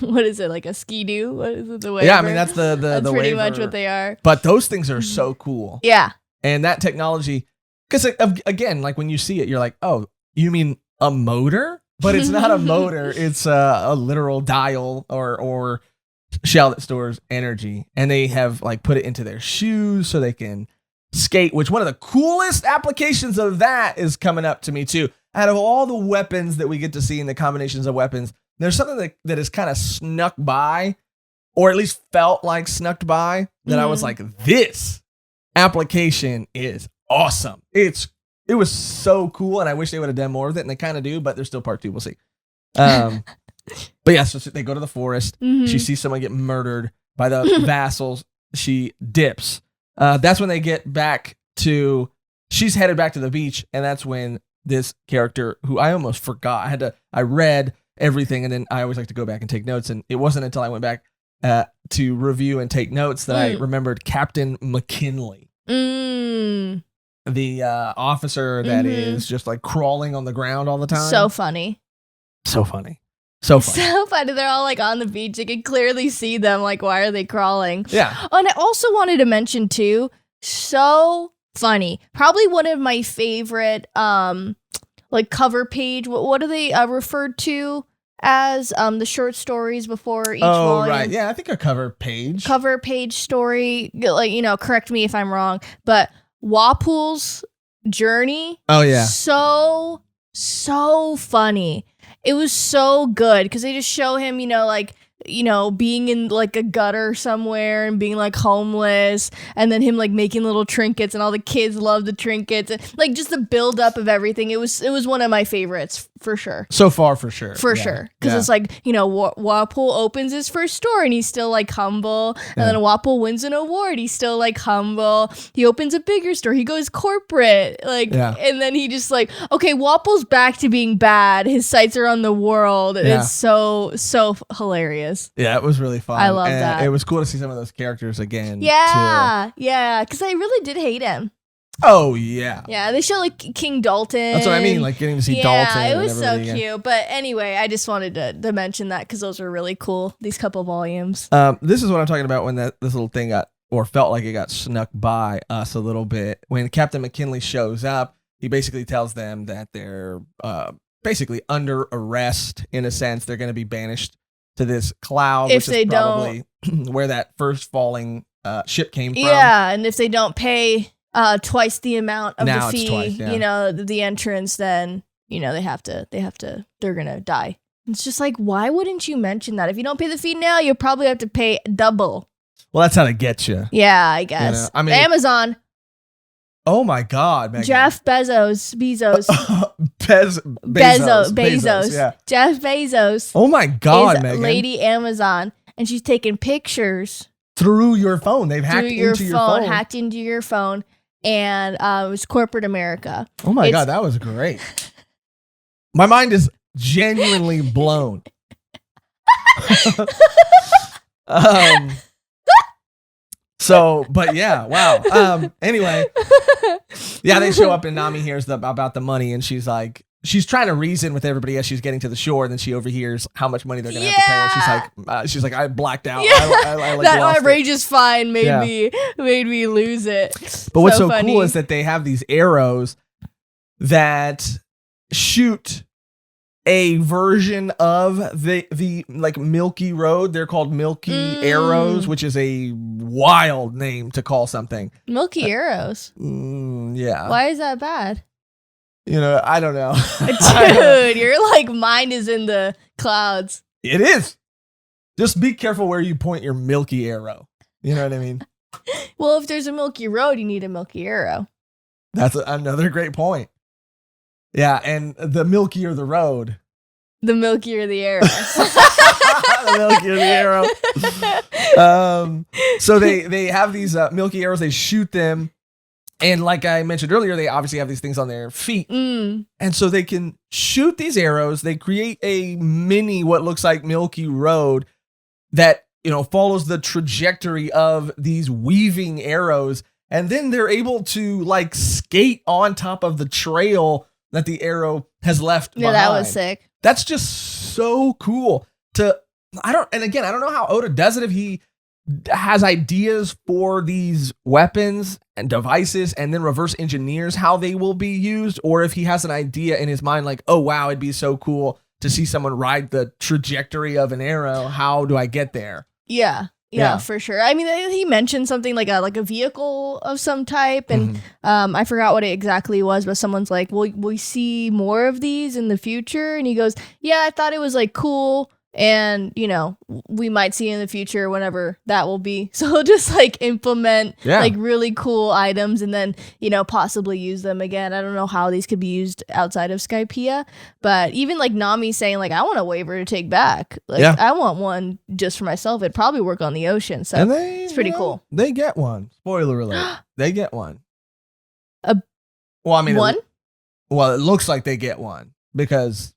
what is it, like a ski-doo? What is it, the waiver? Yeah, I mean, that's the That's pretty waiver. much what they are. But those things are so cool. Yeah. And that technology, because again, like when you see it, you're like, oh, you mean a motor? But it's not a motor. It's a literal dial or shell that stores energy. And they have like put it into their shoes so they can skate, which one of the coolest applications of that is coming up to me too. Out of all the weapons that we get to see in the combinations of weapons, there's something that is kind of snuck by, or at least felt like snuck by, that I was like, this application is awesome. It was so cool, and I wish they would have done more of it, and they kind of do, but there's still part 2. We'll see. But yeah, so they go to the forest. She sees someone get murdered by the vassals. She dips. That's when they get back to, she's headed back to the beach, and that's when this character, who I almost forgot, I read everything, and then I always like to go back and take notes, and it wasn't until I went back to review and take notes that I remembered Captain McKinley. The officer that is just like crawling on the ground all the time. So funny. So funny. So funny. They're all like on the beach. You can clearly see them. Like, why are they crawling? Yeah. Oh, and I also wanted to mention too, so funny. Probably one of my favorite like cover page. What are they referred to as? The short stories before each volume. Oh, right. Yeah, I think a cover page. Cover page story. Like, correct me if I'm wrong, but Wapol's journey. Oh yeah. So funny. It was so good because they just show him, being in like a gutter somewhere and being like homeless, and then him like making little trinkets, and all the kids love the trinkets, and like just the build up of everything. It was one of my favorites for sure. So far, for sure. Sure. Because it's like, Wapol opens his first store and he's still like humble. And then Wapol wins an award. He's still like humble. He opens a bigger store. He goes corporate. And then he just like, okay, Wapol's back to being bad. His sights are on the world. And it's so hilarious. Yeah, it was really fun. I love that. It was cool to see some of those characters again. Yeah. Too. Yeah. Because I really did hate him. Oh, yeah. Yeah, they show like King Dalton. That's what I mean, like getting to see Dalton. Yeah, it was so cute. But anyway, I just wanted to mention that because those were really cool, these couple volumes. This is what I'm talking about when this little thing felt like it got snuck by us a little bit. When Captain McKinley shows up, he basically tells them that they're basically under arrest, in a sense. They're going to be banished to this cloud, if which is probably where that first falling ship came from. Yeah, and if they don't pay twice the amount of Now the it's fee, twice, yeah. the entrance, then they're gonna die. It's just like, why wouldn't you mention that? If you don't pay the fee now, you'll probably have to pay double. Well, that's how they get you. Yeah, I guess. I mean, Amazon. Oh my God, Mehgan. Jeff Bezos. Bezos. Yeah. Jeff Bezos. Oh my God, is Mehgan. Lady Amazon, and she's taking pictures through your phone. They've hacked through your into your phone. Hacked into your phone, and it was corporate America. Oh my God, that was great. My mind is genuinely blown. So, but yeah, wow. Anyway, yeah, they show up and Nami hears about the money, and she's trying to reason with everybody as she's getting to the shore, and then she overhears how much money they're gonna have to pay. And she's like, I blacked out. Yeah. I that lost outrageous fine made me lose it. But what's so funny. cool is that they have these arrows that shoot a version of the like Milky Road. They're called Milky Arrows, which is a wild name to call something. Milky Arrows. Yeah. Why is that bad? I don't know. Dude, your like mind is in the clouds. It is. Just be careful where you point your Milky Arrow. You know what I mean? Well, if there's a Milky Road, you need a Milky Arrow. That's another great point. Yeah, and the milkier the road, the milkier the arrow. The milkier the arrow. So they have these milky arrows. They shoot them, and like I mentioned earlier, they obviously have these things on their feet, and so they can shoot these arrows. They create a mini, what looks like Milky Road, that follows the trajectory of these weaving arrows, and then they're able to like skate on top of the trail that the arrow has left behind. That was sick. That's just so cool. I don't know how Oda does it, if he has ideas for these weapons and devices and then reverse engineers how they will be used, or if he has an idea in his mind like, oh wow, it'd be so cool to see someone ride the trajectory of an arrow. How do I get there? Yeah, for sure. I mean, he mentioned something like a vehicle of some type, and I forgot what it exactly was, but someone's like, will we see more of these in the future? And he goes, yeah, I thought it was like cool, and we might see in the future whenever that will be. So he'll just like implement like really cool items and then possibly use them again. I don't know how these could be used outside of Skypiea, but even like Nami saying like, I want a waiver to take back, like I want one just for myself. It'd probably work on the ocean, so it's pretty cool. They get one. Spoiler alert. They get one. One? It looks like they get one because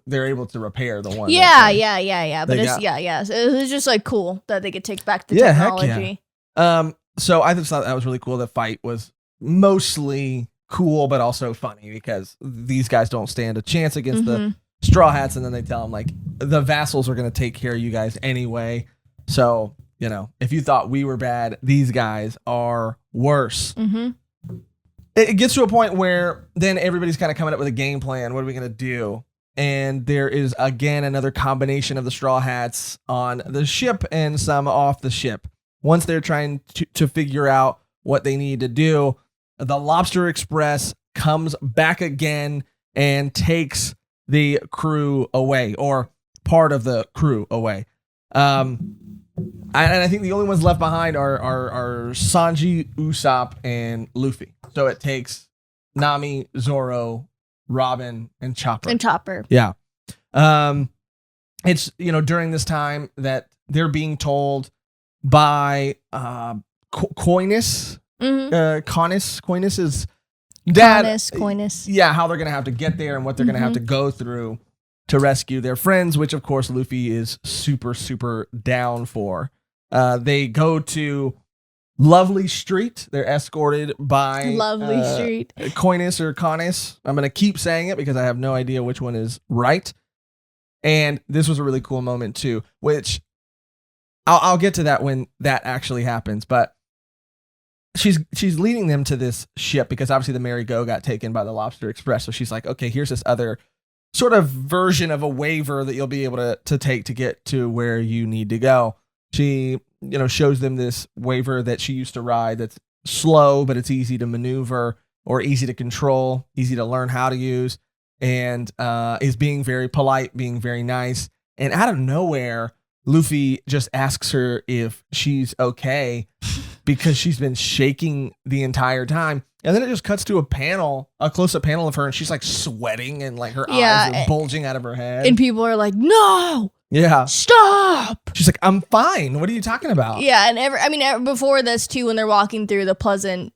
they're able to repair the one. Yeah. But it's just like cool that they could take back the technology. Heck yeah. So I just thought that was really cool. The fight was mostly cool, but also funny because these guys don't stand a chance against the Straw Hats, and then they tell them like the vassals are going to take care of you guys anyway. So if you thought we were bad, these guys are worse. It gets to a point where then everybody's kind of coming up with a game plan. What are we going to do? And there is, again, another combination of the Straw Hats on the ship and some off the ship. Once they're trying to figure out what they need to do, the Lobster Express comes back again and takes the crew away, or part of the crew away. And I think the only ones left behind are Sanji, Usopp, and Luffy. So it takes Nami, Zoro, Robin, and Chopper. Yeah. It's, during this time that they're being told by Coinus. Coinus is dad. Coinus. Yeah, how they're going to have to get there and what they're going to have to go through to rescue their friends, which of course Luffy is super, super down for. They go to Lovely Street. They're escorted by Lovely Street. Coinus or Conis. I'm going to keep saying it because I have no idea which one is right. And this was a really cool moment too, which I'll get to that when that actually happens. But she's leading them to this ship because obviously the Mary Go got taken by the Lobster Express. So she's like, okay, here's this other sort of version of a waiver that you'll be able to take to get to where you need to go. She, shows them this waiver that she used to ride that's slow, but it's easy to maneuver or easy to control, easy to learn how to use, and is being very polite, being very nice. And out of nowhere, Luffy just asks her if she's okay because she's been shaking the entire time. And then it just cuts to a close-up panel of her, and she's like sweating and like her eyes are bulging out of her head. And people are like, no! Yeah. Stop! She's like, I'm fine. What are you talking about? Yeah, and before this too, when they're walking through the pleasant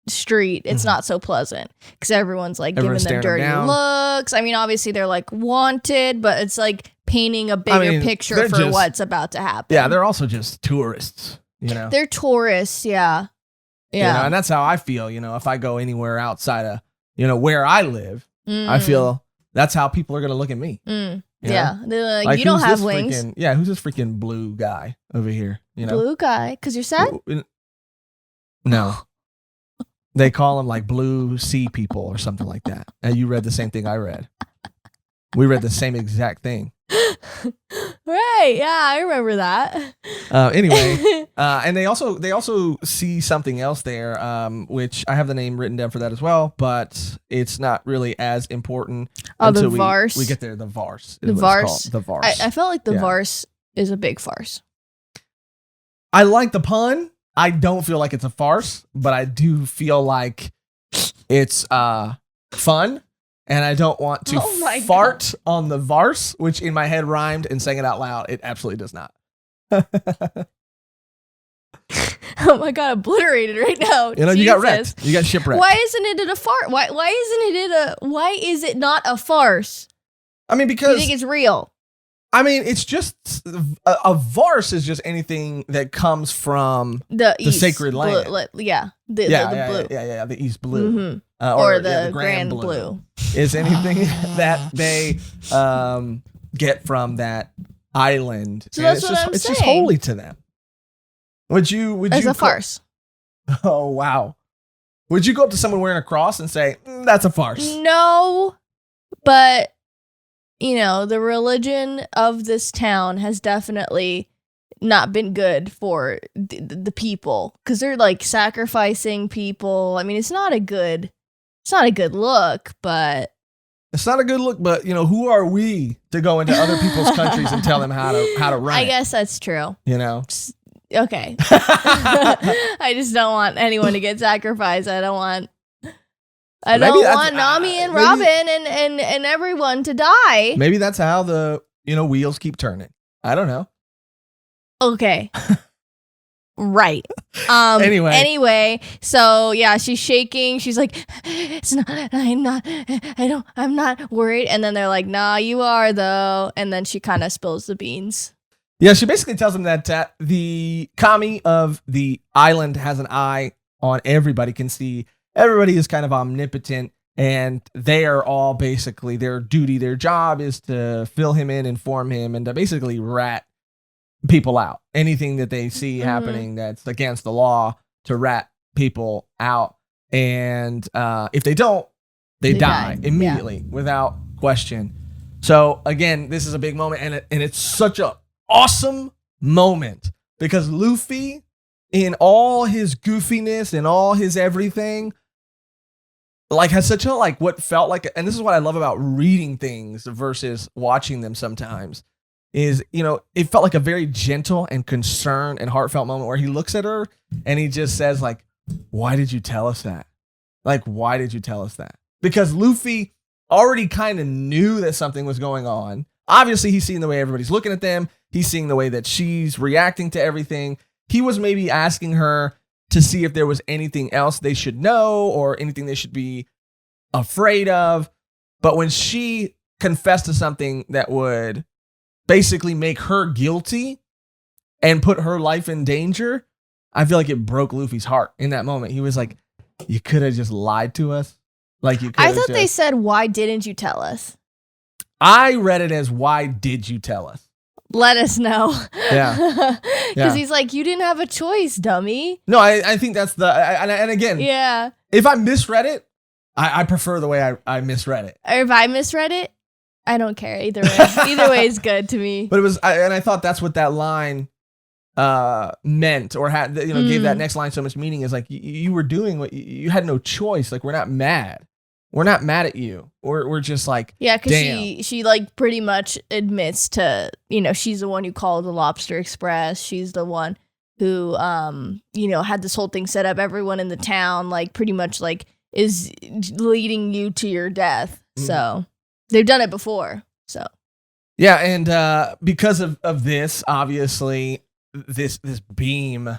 street, it's not so pleasant because everyone's giving them dirty looks. I mean, obviously they're like wanted, but it's like painting a bigger picture for what's about to happen. Yeah, they're also just tourists, They're tourists, yeah. Yeah. And that's how I feel, if I go anywhere outside of, where I live, I feel that's how people are going to look at me. Yeah. They're like, you don't have wings. Who's this freaking blue guy over here? Blue guy? Because you're sad? No. They call them like blue sea people or something like that. And you read the same thing I read. We read the same exact thing. Right. Yeah, I remember that. Anyway, and they also see something else there, which I have the name written down for that as well, but it's not really as important until the Varse. we get there. The Varse. The Varse. The Varse. I felt like the Varse is a big farce. I like the pun. I don't feel like it's a farce, but I do feel like it's fun. And I don't want to fart on the Varse, which in my head rhymed, and saying it out loud, it absolutely does not. Oh my God, obliterated right now. You got wrecked. You got shipwrecked. Why isn't it a fart? Why is it not a farce? I mean, because you think it's real. I mean, it's just a Varse is just anything that comes from the sacred land. The blue. Yeah, the East Blue. Mm-hmm. Or the Grand Blue. Is anything that they get from that island. So that's what I'm saying. It's just holy to them. Would you As a farce. Oh, wow. Would you go up to someone wearing a cross and say, that's a farce? No, but the religion of this town has definitely not been good for the people because they're like sacrificing people. I mean, it's not a good look, but it's not a good look. But who are we to go into other people's countries and tell them how to run? I guess that's true. Okay. I just don't want anyone to get sacrificed. I don't want Nami and Robin and everyone to die. Maybe that's how the wheels keep turning. I don't know. Okay. Right. Anyway, so yeah, she's shaking. She's like, I'm not worried. And then they're like, nah, you are though. And then she kind of spills the beans. Yeah, she basically tells them that the kami of the island has an eye on everybody, can see. Everybody is kind of omnipotent, and they are all basically their job is to fill him in, inform him, and to basically rat people out. Anything that they see happening that's against the law, to rat people out. And if they don't, they die immediately without question. So again, this is a big moment, and it's such a awesome moment because Luffy, in all his goofiness and all his everything, has such a what felt like, and this is what I love about reading things versus watching them sometimes, is it felt like a very gentle and concerned and heartfelt moment where he looks at her and he just says why did you tell us that? Why did you tell us that? Because Luffy already kind of knew that something was going on. Obviously, he's seeing the way everybody's looking at them. He's seeing the way that she's reacting to everything. He was maybe asking her to see if there was anything else they should know or anything they should be afraid of. But when she confessed to something that would basically make her guilty and put her life in danger, I feel like it broke Luffy's heart in that moment. He was like, you could have just lied to us. I thought they said, why didn't you tell us? I read it as, why did you tell us? Let us know. Yeah. Because he's like, you didn't have a choice, dummy. No, I think that's and again, if I misread it, I prefer the way I misread it. Or if I misread it, I don't care. Either way. Either way is good to me. But it was, I thought that's what that line meant or had, gave that next line so much meaning is like you were doing what you had no choice. Like, we're not mad. We're not mad at you. We're just like, yeah, because she like pretty much admits to, she's the one who called the Lobster Express. She's the one who, had this whole thing set up. Everyone in the town, like, pretty much like is leading you to your death. So they've done it before. So yeah, and because of this, obviously, this beam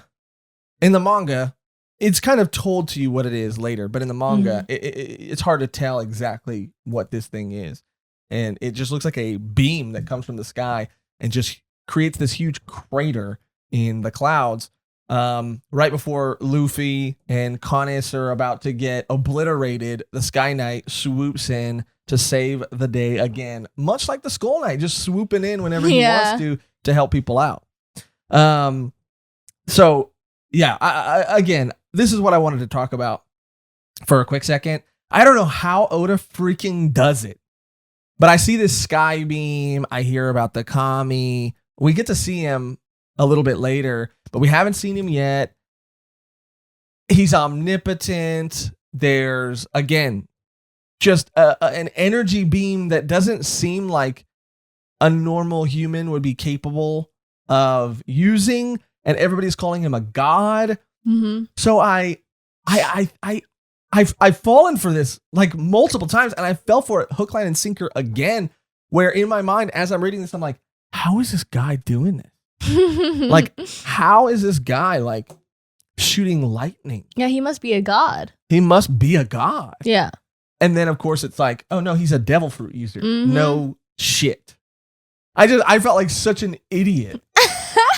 in the manga, it's kind of told to you what it is later, but in the manga, it's hard to tell exactly what this thing is. And it just looks like a beam that comes from the sky and just creates this huge crater in the clouds. Right before Luffy and Connis are about to get obliterated, the Sky Knight swoops in to save the day again, much like the Skull Knight, just swooping in whenever he wants to help people out. So yeah, I again, this is what I wanted to talk about for a quick second. I don't know how Oda freaking does it, but I see this sky beam. I hear about the Kami. We get to see him a little bit later, but we haven't seen him yet. He's omnipotent. There's, again, just an energy beam that doesn't seem like a normal human would be capable of using, and everybody's calling him a god. So I've fallen for this like multiple times, and I fell for it hook, line, and sinker again, where in my mind, as I'm reading this, I'm like, how is this guy doing this? Like, how is this guy like shooting lightning? Yeah, he must be a god. He must be a god. Yeah. And then of course it's like, oh no, he's a devil fruit user. No shit. I felt like such an idiot.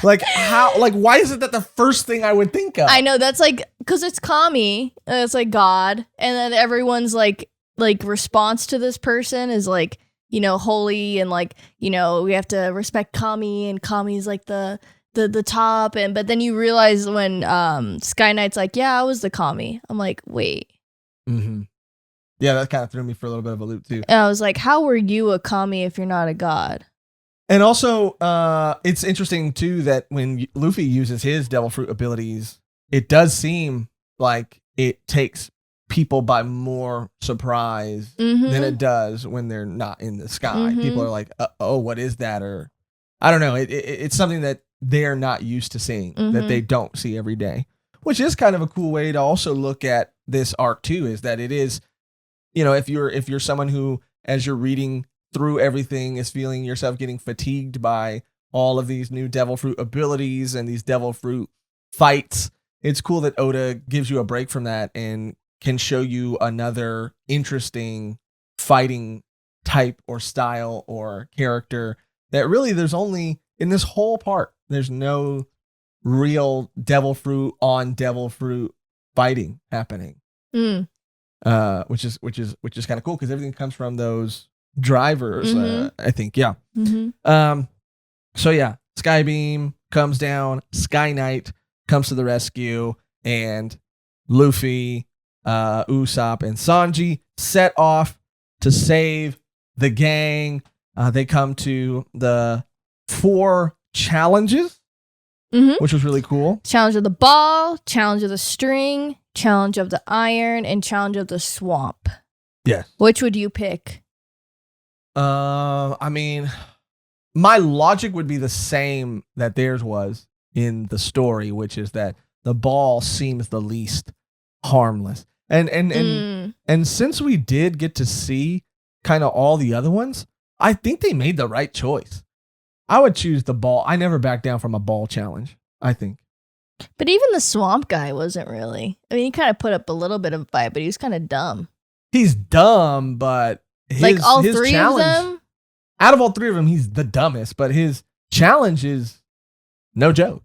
Like, how, like, why is it that the first thing I would think of? I know, that's like, because it's Kami, and it's like God, and then everyone's like response to this person is like, holy, and like, we have to respect Kami, and Kami's like the top, but then you realize when Sky Knight's like, yeah, I was the Kami. I'm like, wait. Yeah, that kind of threw me for a little bit of a loop too. And I was like, how were you a Kami if you're not a god? And also, it's interesting, too, that when Luffy uses his Devil Fruit abilities, it does seem like it takes people by more surprise than it does when they're not in the sky. People are like, oh, what is that? Or, I don't know. It's something that they're not used to seeing, that they don't see every day, which is kind of a cool way to also look at this arc, too, is that it is, if you're someone who, as you're reading through everything, is feeling yourself getting fatigued by all of these new Devil Fruit abilities and these Devil Fruit fights, it's cool that Oda gives you a break from that and can show you another interesting fighting type or style or character that really there's only in this whole part. There's no real Devil Fruit on Devil Fruit fighting happening, which is kind of cool because everything comes from those drivers, I think. Yeah. So yeah, Skybeam comes down, Sky Knight comes to the rescue, and Luffy, Usopp, and Sanji set off to save the gang. They come to the 4 challenges, which was really cool. Challenge of the ball, challenge of the string, challenge of the iron, and challenge of the swamp. Yes. Which would you pick? I mean, my logic would be the same that theirs was in the story, which is that the ball seems the least harmless. And since we did get to see kind of all the other ones, I think they made the right choice. I would choose the ball. I never back down from a ball challenge, I think. But even the swamp guy wasn't really. I mean, he kind of put up a little bit of a fight, but he was kind of dumb. He's dumb, but his all 3 challenge, of them? Out of all 3 of them, he's the dumbest, but his challenge is no joke.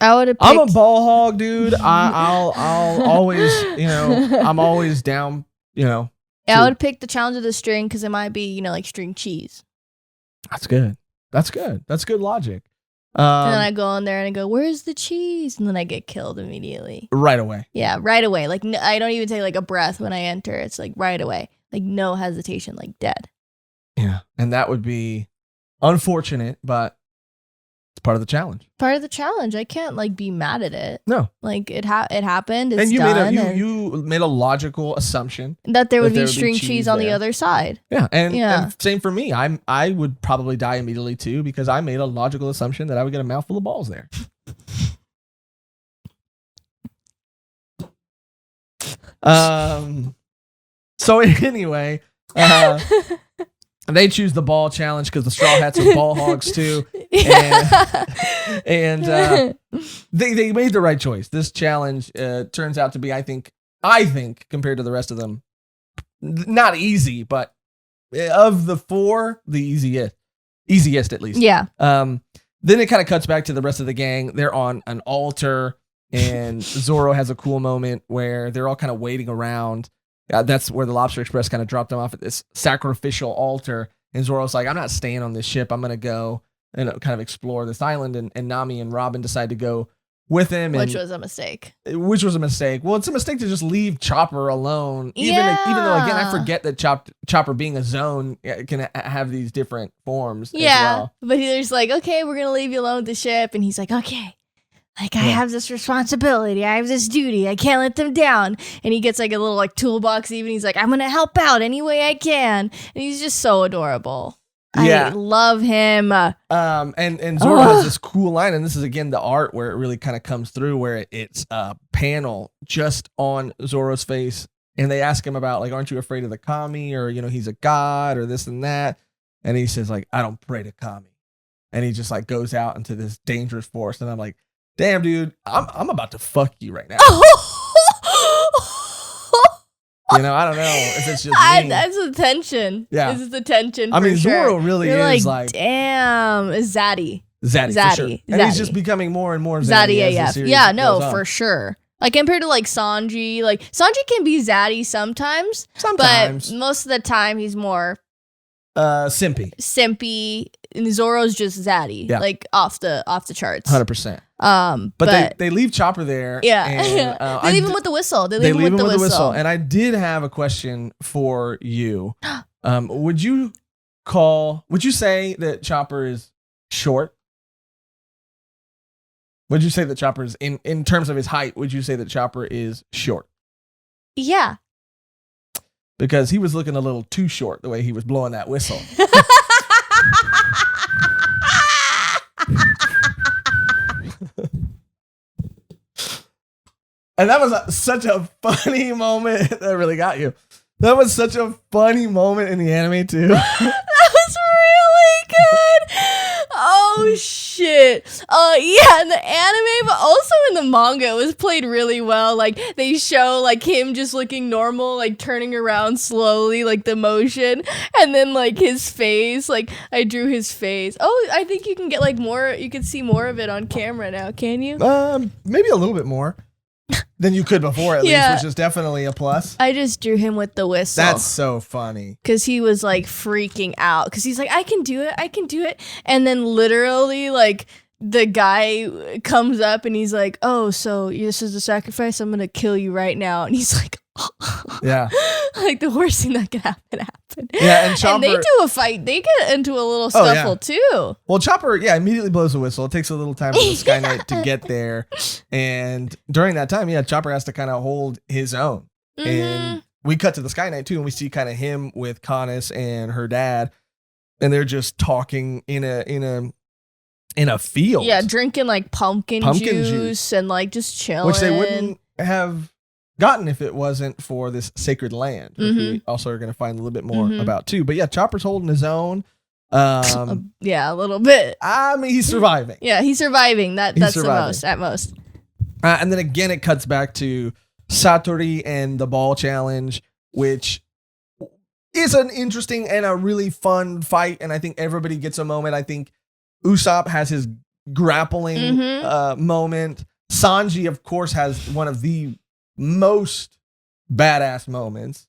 I would have I'm a ball hog, dude. I'll always, I'm always down, Yeah, I would pick the challenge of the string because it might be, like string cheese. That's good. That's good logic. And then I go in there and I go, where's the cheese? And then I get killed immediately. Right away. Yeah, right away. Like, I don't even take like a breath when I enter. It's like right away. Like no hesitation, like dead. Yeah. And that would be unfortunate, but It's part of the challenge. Part of the challenge. I can't like be mad at it. No. Like it happened. It's and you done. You made a logical assumption that there would be string cheese on the other side. Yeah. And same for me. I would probably die immediately too, because I made a logical assumption that I would get a mouthful of balls there. So anyway, they choose the ball challenge because the Straw Hats are ball hogs too. And they made the right choice. This challenge turns out to be, I think, compared to the rest of them, not easy, but of the four, the easiest at least. Yeah. Then it kind of cuts back to the rest of the gang. They're on an altar, and Zoro has a cool moment where they're all kind of waiting around. That's where the Lobster Express kind of dropped them off at this sacrificial altar. And Zoro's like, I'm not staying on this ship. I'm going to go and kind of explore this island. And Nami and Robin decide to go with him. Which was a mistake. Well, it's a mistake to just leave Chopper alone. Even though, again, I forget that Chopper being a zone can have these different forms as well. But he's like, okay, we're going to leave you alone with the ship. And he's like, okay. Like, I have this responsibility. I have this duty. I can't let them down. And he gets like a little like toolbox even. He's like, I'm going to help out any way I can. And he's just so adorable. Yeah. I love him. And Zoro has this cool line. And this is, again, the art where it really kind of comes through, where it's a panel just on Zoro's face. And they ask him about, like, aren't you afraid of the kami? Or, he's a god or this and that. And he says, like, I don't pray to kami. And he just like goes out into this dangerous forest. And I'm like, damn, dude, I'm about to fuck you right now. I don't know if it's just me. That's the tension. Yeah. This is the tension. I mean, sure. Zoro really is like damn, Zaddy. For sure. And he's just becoming more and more Zaddy as the series goes on. For sure. Like compared to like Sanji can be Zaddy sometimes. But most of the time he's more simpy. And Zoro's just Zaddy, like off the charts. 100%. But they leave Chopper there. Yeah. And, they leave him with the whistle. They leave him with the whistle. And I did have a question for you. Would you say that Chopper is short? Would you say that Chopper is in terms of his height? Would you say that Chopper is short? Yeah. Because he was looking a little too short the way he was blowing that whistle. And that was such a funny moment. That really got you. That was such a funny moment in the anime too. That was really good. Oh shit. Yeah, in the anime, but also in the manga, it was played really well. Like they show like him just looking normal, like turning around slowly, like the motion, and then like his face. Like I drew his face. Oh, I think you can get like more. You can see more of it on camera now. Can you? Maybe a little bit more than you could before, at least, which is definitely a plus. I just drew him with the whistle. That's so funny. Because he was like freaking out. Because he's like, I can do it. And then literally, like, the guy comes up and he's like, oh, so this is a sacrifice? I'm going to kill you right now. And he's like, yeah. Like the worst thing that could happen happened. Yeah, and Chopper, and they do a fight. They get into a little scuffle too. Well, Chopper, immediately blows the whistle. It takes a little time for the Sky Knight to get there. And during that time, Chopper has to kind of hold his own. Mm-hmm. And we cut to the Sky Knight too, and we see kind of him with Connis and her dad. And they're just talking in a field. Yeah, drinking like pumpkin juice and like just chilling. Which they wouldn't have gotten if it wasn't for this sacred land, which we also are going to find a little bit more about too. But Chopper's holding his own. A little bit. I mean, he's surviving. Yeah, he's surviving. That's surviving. At most. And then again, it cuts back to Satori and the ball challenge, which is an interesting and a really fun fight. And I think everybody gets a moment. I think Usopp has his grappling moment. Sanji, of course, has one of the most badass moments,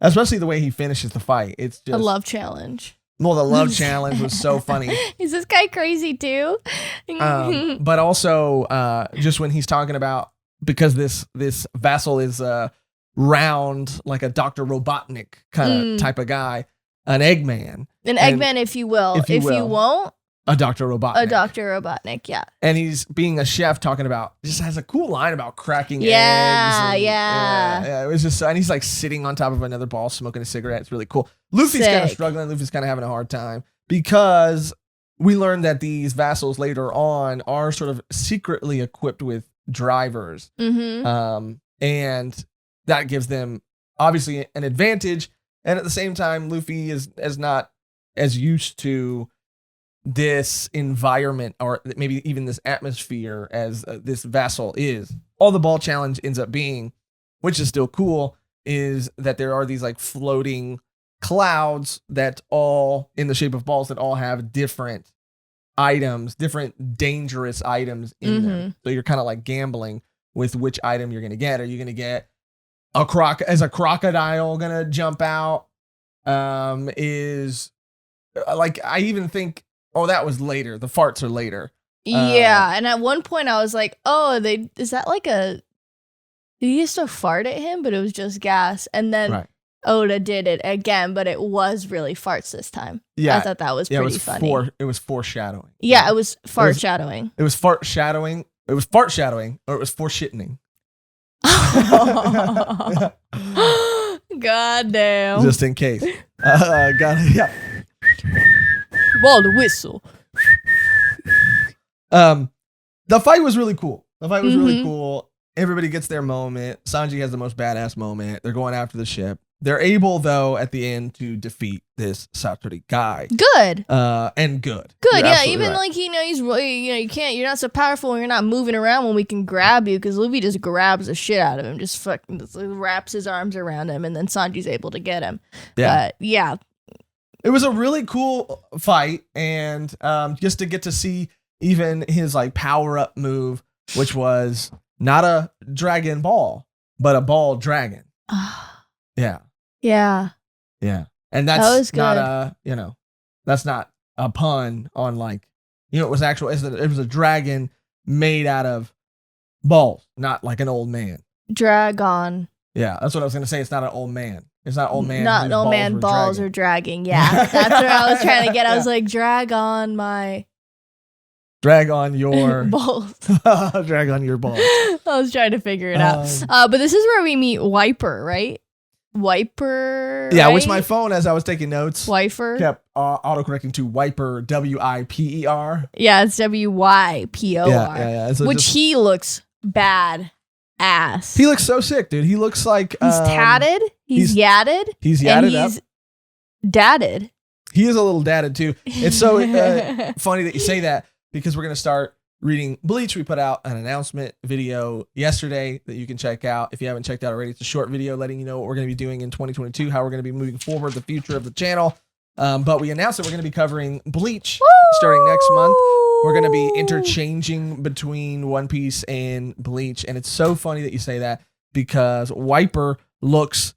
especially the way he finishes the fight. It's just a love challenge. Well, the love challenge was so funny. Is this guy crazy too? But also, just when he's talking about, because this vassal is round, like a Dr. Robotnik kind of type of guy, an Eggman. Eggman, if you will. If you won't, a Dr. Robotnik. A Dr. Robotnik, yeah. And he's being a chef talking about, just has a cool line about cracking eggs. Yeah. It was just, and he's like sitting on top of another ball smoking a cigarette. It's really cool. Luffy's kind of struggling. Luffy's kind of having a hard time because we learned that these vassals later on are sort of secretly equipped with drivers. And that gives them obviously an advantage. And at the same time, Luffy is not as used to this environment or maybe even this atmosphere as this vassal is. All the ball challenge ends up being, which is still cool, is that there are these like floating clouds that all in the shape of balls that all have different items, different dangerous items in them. So you're kind of like gambling with which item you're going to get. Are you going to get a crocodile going to jump out? Is like, I even think, oh, that was later. The farts are later. Yeah. And at one point I was like, oh, is that like did he used to fart at him, but it was just gas. And then Oda did it again, but it was really farts this time. Yeah. I thought that was pretty funny. It was foreshadowing. Yeah, it was fart shadowing. It was fart shadowing. It was fart shadowing, or it was foreshitting. God damn. Just in case. Yeah. Blow the whistle. The fight was really cool. Really cool. Everybody gets their moment. Sanji has the most badass moment. They're going after the ship. They're able, though, at the end to defeat this Satori guy. Good. And good. Good, yeah. Even like, he's really, you're not so powerful and you're not moving around when we can grab you, because Luffy just grabs the shit out of him, just fucking wraps his arms around him, and then Sanji's able to get him. Yeah. Yeah. It was a really cool fight, and just to get to see even his like power-up move, which was not a dragon ball, but a ball dragon. Yeah. Yeah. Yeah. And that's not that's not a pun on like, it was actual, it was a dragon made out of balls, not like an old man. Dragon. Yeah, that's what I was going to say. It's not an old man. It's not old man. Not an old man balls are dragging. Yeah. That's what I was trying to get. I was like, drag on your balls. Drag on your balls. I was trying to figure it out. But this is where we meet Wiper, right? Wiper. Yeah, right? which my phone, as I was taking notes, Wiper kept autocorrecting to Wiper, Wiper. Yeah, it's Wypor. Yeah. So which he looks bad ass. He looks so sick, dude. He looks like he's tatted. He's yadded. He's yadded and he's dadded. He is a little dadded too. It's so funny that you say that, because we're gonna start reading Bleach. We put out an announcement video yesterday that you can check out if you haven't checked out already. It's a short video letting you know what we're going to be doing in 2022, how we're going to be moving forward, the future of the channel. But we announced that we're going to be covering Bleach starting next month. We're going to be interchanging between One Piece and Bleach. And it's so funny that you say that, because Wiper looks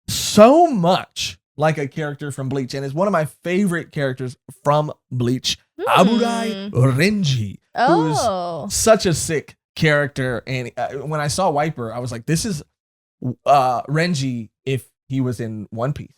so much like a character from Bleach and is one of my favorite characters from Bleach. Aburai Renji, who's such a sick character. And when I saw Wiper, I was like, this is Renji if he was in One Piece.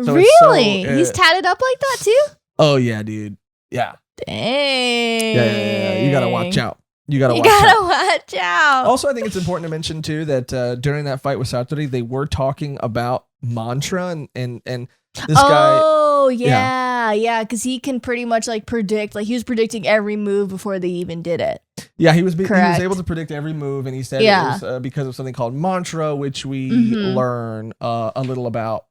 So really? He's tatted up like that too? Oh, yeah, dude. Yeah. Dang. Yeah. You got to watch out. You gotta watch out. Also, I think it's important to mention too that during that fight with Satori, they were talking about mantra and this guy. Oh yeah, because he can pretty much like predict. Like he was predicting every move before they even did it. Yeah, he was able to predict every move, and he said it was because of something called mantra, which we learn a little about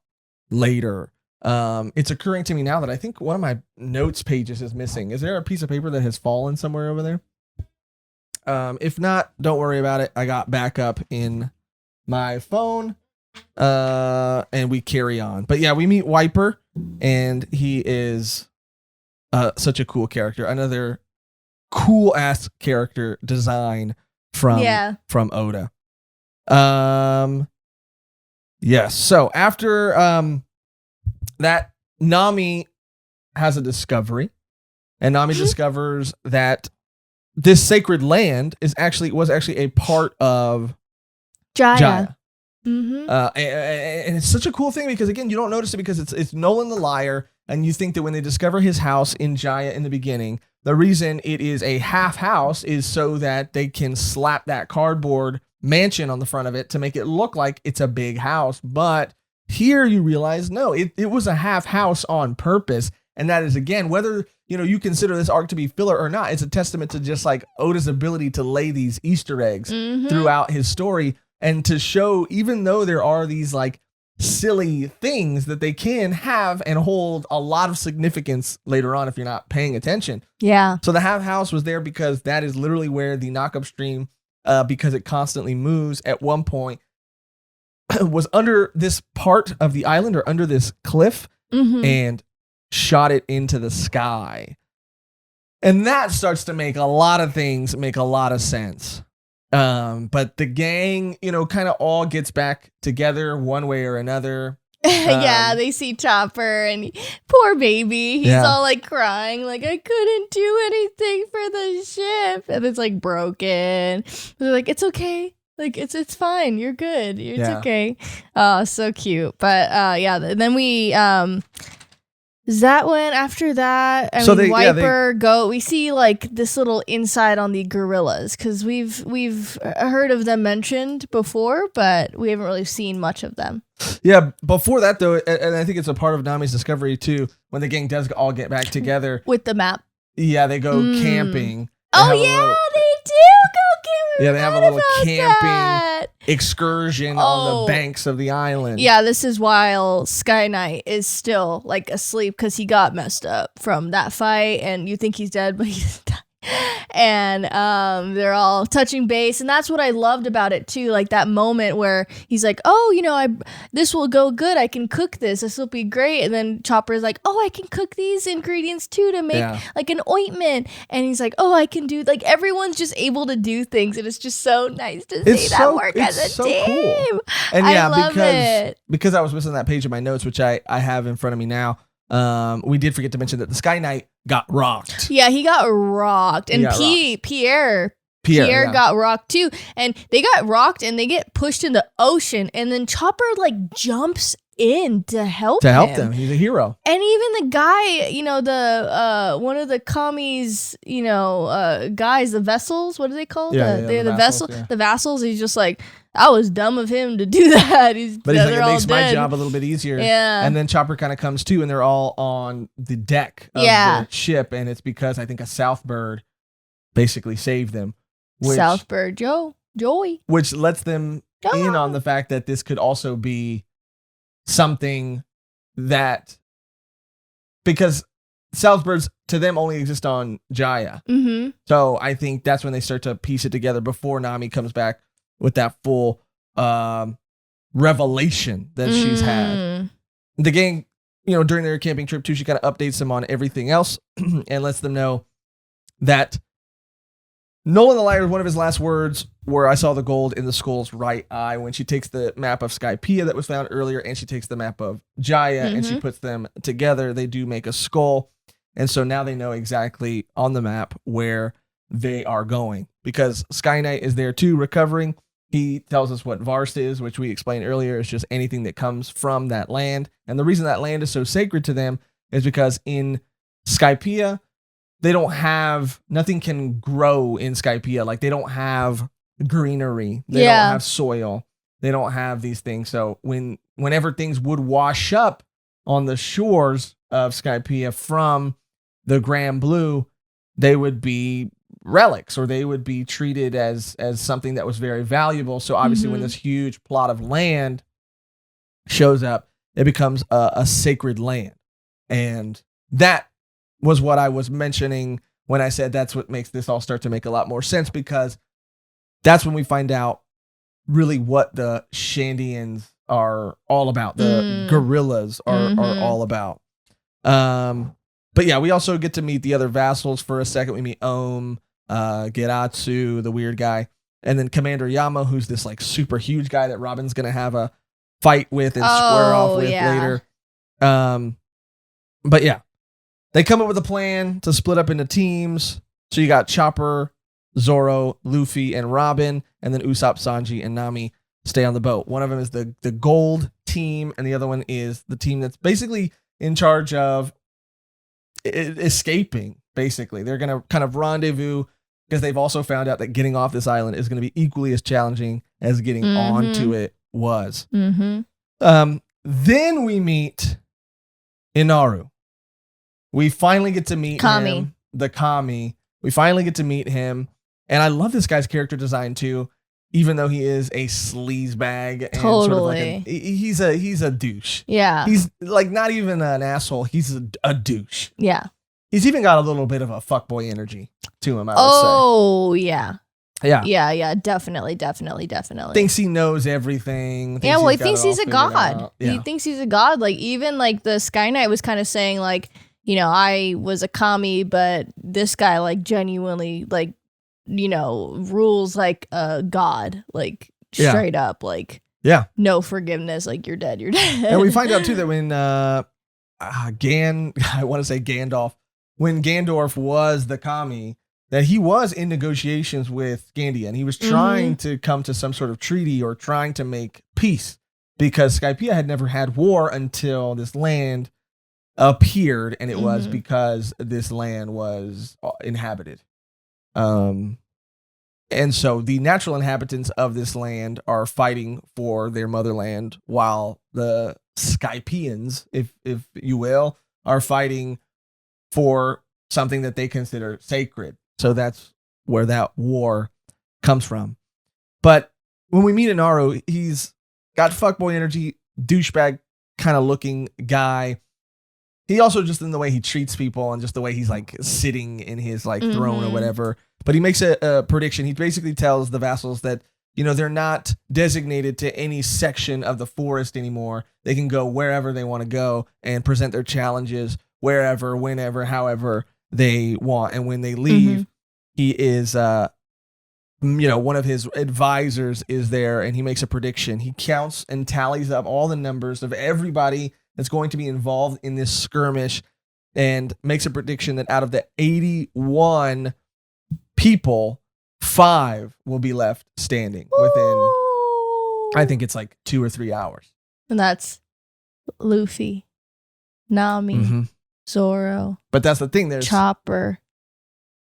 later. It's occurring to me now that I think one of my notes pages is missing. Is there a piece of paper that has fallen somewhere over there? If not, don't worry about it. I got backup in my phone, and we carry on. But yeah, we meet Wiper, and he is such a cool character. Another cool ass character design from Oda. Yes. So after that, Nami has a discovery, and Nami discovers that this sacred land was actually a part of Jaya. Mm-hmm. And it's such a cool thing because, again, you don't notice it because it's Nolan the Liar And you think that when they discover his house in Jaya in the beginning, the reason it is a half house is so that they can slap that cardboard mansion on the front of it to make it look like it's a big house. But here you realize, no, it was a half house on purpose. And that is, again, whether you consider this arc to be filler or not, it's a testament to just like Oda's ability to lay these Easter eggs throughout his story and to show, even though there are these like silly things that they can have and hold a lot of significance later on if you're not paying attention. Yeah. So the half house was there because that is literally where the knockup stream, because it constantly moves at one point, was under this part of the island or under this cliff and shot it into the sky. And that starts to make a lot of things make a lot of sense. But the gang, kind of all gets back together one way or another. Yeah, they see Chopper and poor baby. He's all like crying, like, I couldn't do anything for the ship. And it's like broken. They're like, it's okay. Like, it's fine. You're good. It's okay. Oh, so cute. But then we is that when after that Wiper go, we see like this little insight on the gorillas, because we've heard of them mentioned before, but we haven't really seen much of them. Yeah, before that though, and I think it's a part of Nami's discovery too, when the gang does all get back together with the map. Yeah, they go camping. Oh yeah, they do go camping. Yeah, they have a little camping excursion on the banks of the island. Yeah, this is while Sky Knight is still like asleep because he got messed up from that fight, and you think he's dead, but he doesn't die. And they're all touching base, and that's what I loved about it too, like that moment where he's like, oh, this will go good, I can cook this will be great. And then Chopper's like, oh, I can cook these ingredients too to make like an ointment. And he's like, oh, I can do, like, everyone's just able to do things, and it's just so nice to see that work as a team. Cool. And I love it. Because I was missing that page in my notes, which I have in front of me now. We did forget to mention that the Sky Knight got rocked. Yeah, he got rocked. And Pierre got rocked too. And they got rocked and they get pushed in the ocean. And then Chopper like jumps in to help them. He's a hero. And even the guy, the one of the commies, guys, the vessels, what are they called? The vessels. Yeah. The vassals, he's just like, I was dumb of him to do that. But he's like, it makes my job a little bit easier. Yeah. And then Chopper kind of comes to, and they're all on the deck of the ship, and it's because I think a Southbird basically saved them. Southbird Joey. Which lets them in on the fact that this could also be something that, because Southbirds to them only exist on Jaya. Mm-hmm. So I think that's when they start to piece it together before Nami comes back with that full revelation that she's had. The gang, during their camping trip too, she kind of updates them on everything else and lets them know that Nolan the Liar, one of his last words were, I saw the gold in the skull's right eye, when she takes the map of Skypiea that was found earlier and she takes the map of Jaya and she puts them together. They do make a skull. And so now they know exactly on the map where they are going, because Sky Knight is there too, recovering. He tells us what Varst is, which we explained earlier, is just anything that comes from that land. And the reason that land is so sacred to them is because in Skypiea, they don't have, nothing can grow in Skypiea. Like, they don't have greenery. They don't have soil. They don't have these things. So whenever things would wash up on the shores of Skypiea from the Grand Blue, they would be relics, or they would be treated as something that was very valuable. So obviously when this huge plot of land shows up, it becomes a sacred land. And that was what I was mentioning when I said that's what makes this all start to make a lot more sense, because that's when we find out really what the Shandians are all about. The gorillas are all about. But yeah, we also get to meet the other vassals for a second. We meet Ohm, Geratsu, the weird guy, and then Commander Yama, who's this like super huge guy that Robin's gonna have a fight with and square off with later. But yeah, they come up with a plan to split up into teams. So you got Chopper, Zoro, Luffy, and Robin, and then Usopp, Sanji, and Nami stay on the boat. One of them is the gold team, and the other one is the team that's basically in charge of escaping. Basically, they're gonna kind of rendezvous because they've also found out that getting off this island is going to be equally as challenging as getting onto it was. Then we meet Inaru. We finally get to meet him, the Kami. We finally get to meet him, and I love this guy's character design too. Even though he is a sleazebag and sort of like he's a douche. Yeah. He's like not even an asshole. He's a douche. Yeah. He's even got a little bit of a fuckboy energy to him, I would say. Oh, yeah. Yeah. Yeah, definitely. Thinks he knows everything. Yeah, well, he thinks he's a god. Yeah. He thinks he's a god. Like, even like the Sky Knight was kind of saying like, I was a kami, but this guy like genuinely like, rules like a god, like straight up, like no forgiveness, like you're dead. And we find out too that when I want to say Gandalf, when Gandorf was the kami, that he was in negotiations with Scandia, and he was trying to come to some sort of treaty or trying to make peace because Skypiea had never had war until this land appeared, and it was because this land was inhabited. And so the natural inhabitants of this land are fighting for their motherland, while the Skypeans, if you will, are fighting for something that they consider sacred. So that's where that war comes from. But when we meet Inaru, he's got fuckboy energy, douchebag kind of looking guy. He also just in the way he treats people and just the way he's like sitting in his like throne or whatever. But he makes a prediction. He basically tells the vassals that, they're not designated to any section of the forest anymore. They can go wherever they want to go and present their challenges wherever, whenever, however they want. And when they leave, he is, one of his advisors is there, and he makes a prediction. He counts and tallies up all the numbers of everybody that's going to be involved in this skirmish and makes a prediction that out of the 81 people, 5 will be left standing within, I think it's like 2 or 3 hours. And that's Luffy, Nami, Zoro. But that's the thing. There's Chopper.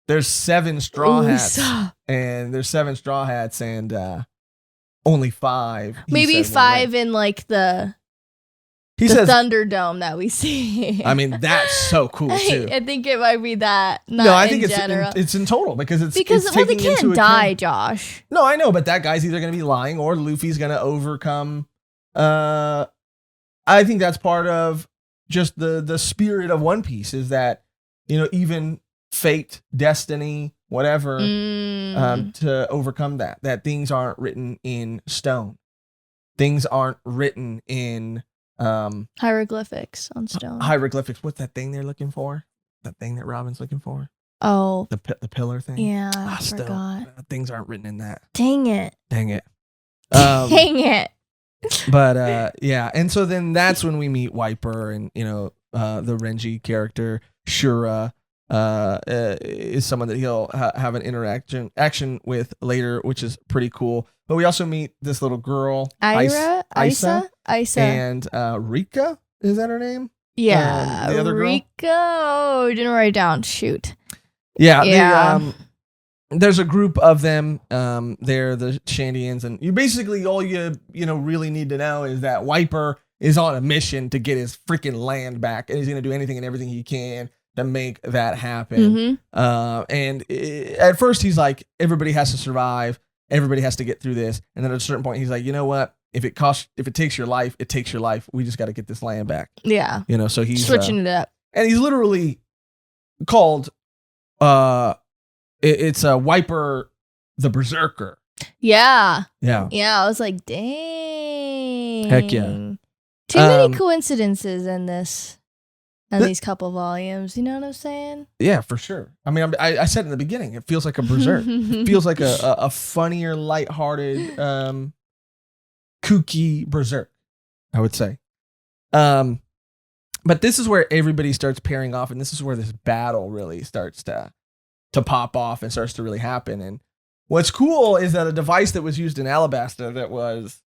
There's 7 straw hats, and only 5. Maybe 5 in like the says, Thunderdome that we see. I mean, that's so cool too. I think it might be that. No, I think it's in total because they can't die, Josh. No, I know, but that guy's either going to be lying or Luffy's going to overcome. I think that's part of just the spirit of One Piece is that even fate, destiny, whatever, to overcome that things aren't written in stone. Things aren't written in hieroglyphics on stone. Hieroglyphics. What's that thing they're looking for? That thing that Robin's looking for? Oh, the pillar thing. Yeah, I forgot. Things aren't written in that. Dang it. Dang it. But yeah, and so then that's when we meet Wiper and the Renji character. Shura is someone that he'll have an action with later, which is pretty cool. But we also meet this little girl, Isa, and Rika. Is that her name? Yeah, the other Rika. Oh, didn't write it down. Shoot. Yeah. There's a group of them. They're the Shandians, and you basically all you really need to know is that Wiper is on a mission to get his freaking land back, and he's gonna do anything and everything he can to make that happen. At first he's like, everybody has to survive. Everybody has to get through this. And then at a certain point, he's like, you know what? If it takes your life, it takes your life. We just got to get this land back. Yeah. So he's switching it up. And he's literally called, it's a Wiper the Berserker. Yeah. Yeah. Yeah. I was like, dang. Heck yeah. Too many coincidences in this. And these couple volumes, you know what I'm saying? Yeah, for sure. I mean, I said in the beginning, it feels like a berserk. It feels like a funnier, lighthearted, kooky berserk, I would say. But this is where everybody starts pairing off, and this is where this battle really starts to pop off and starts to really happen. And what's cool is that a device that was used in Alabasta that was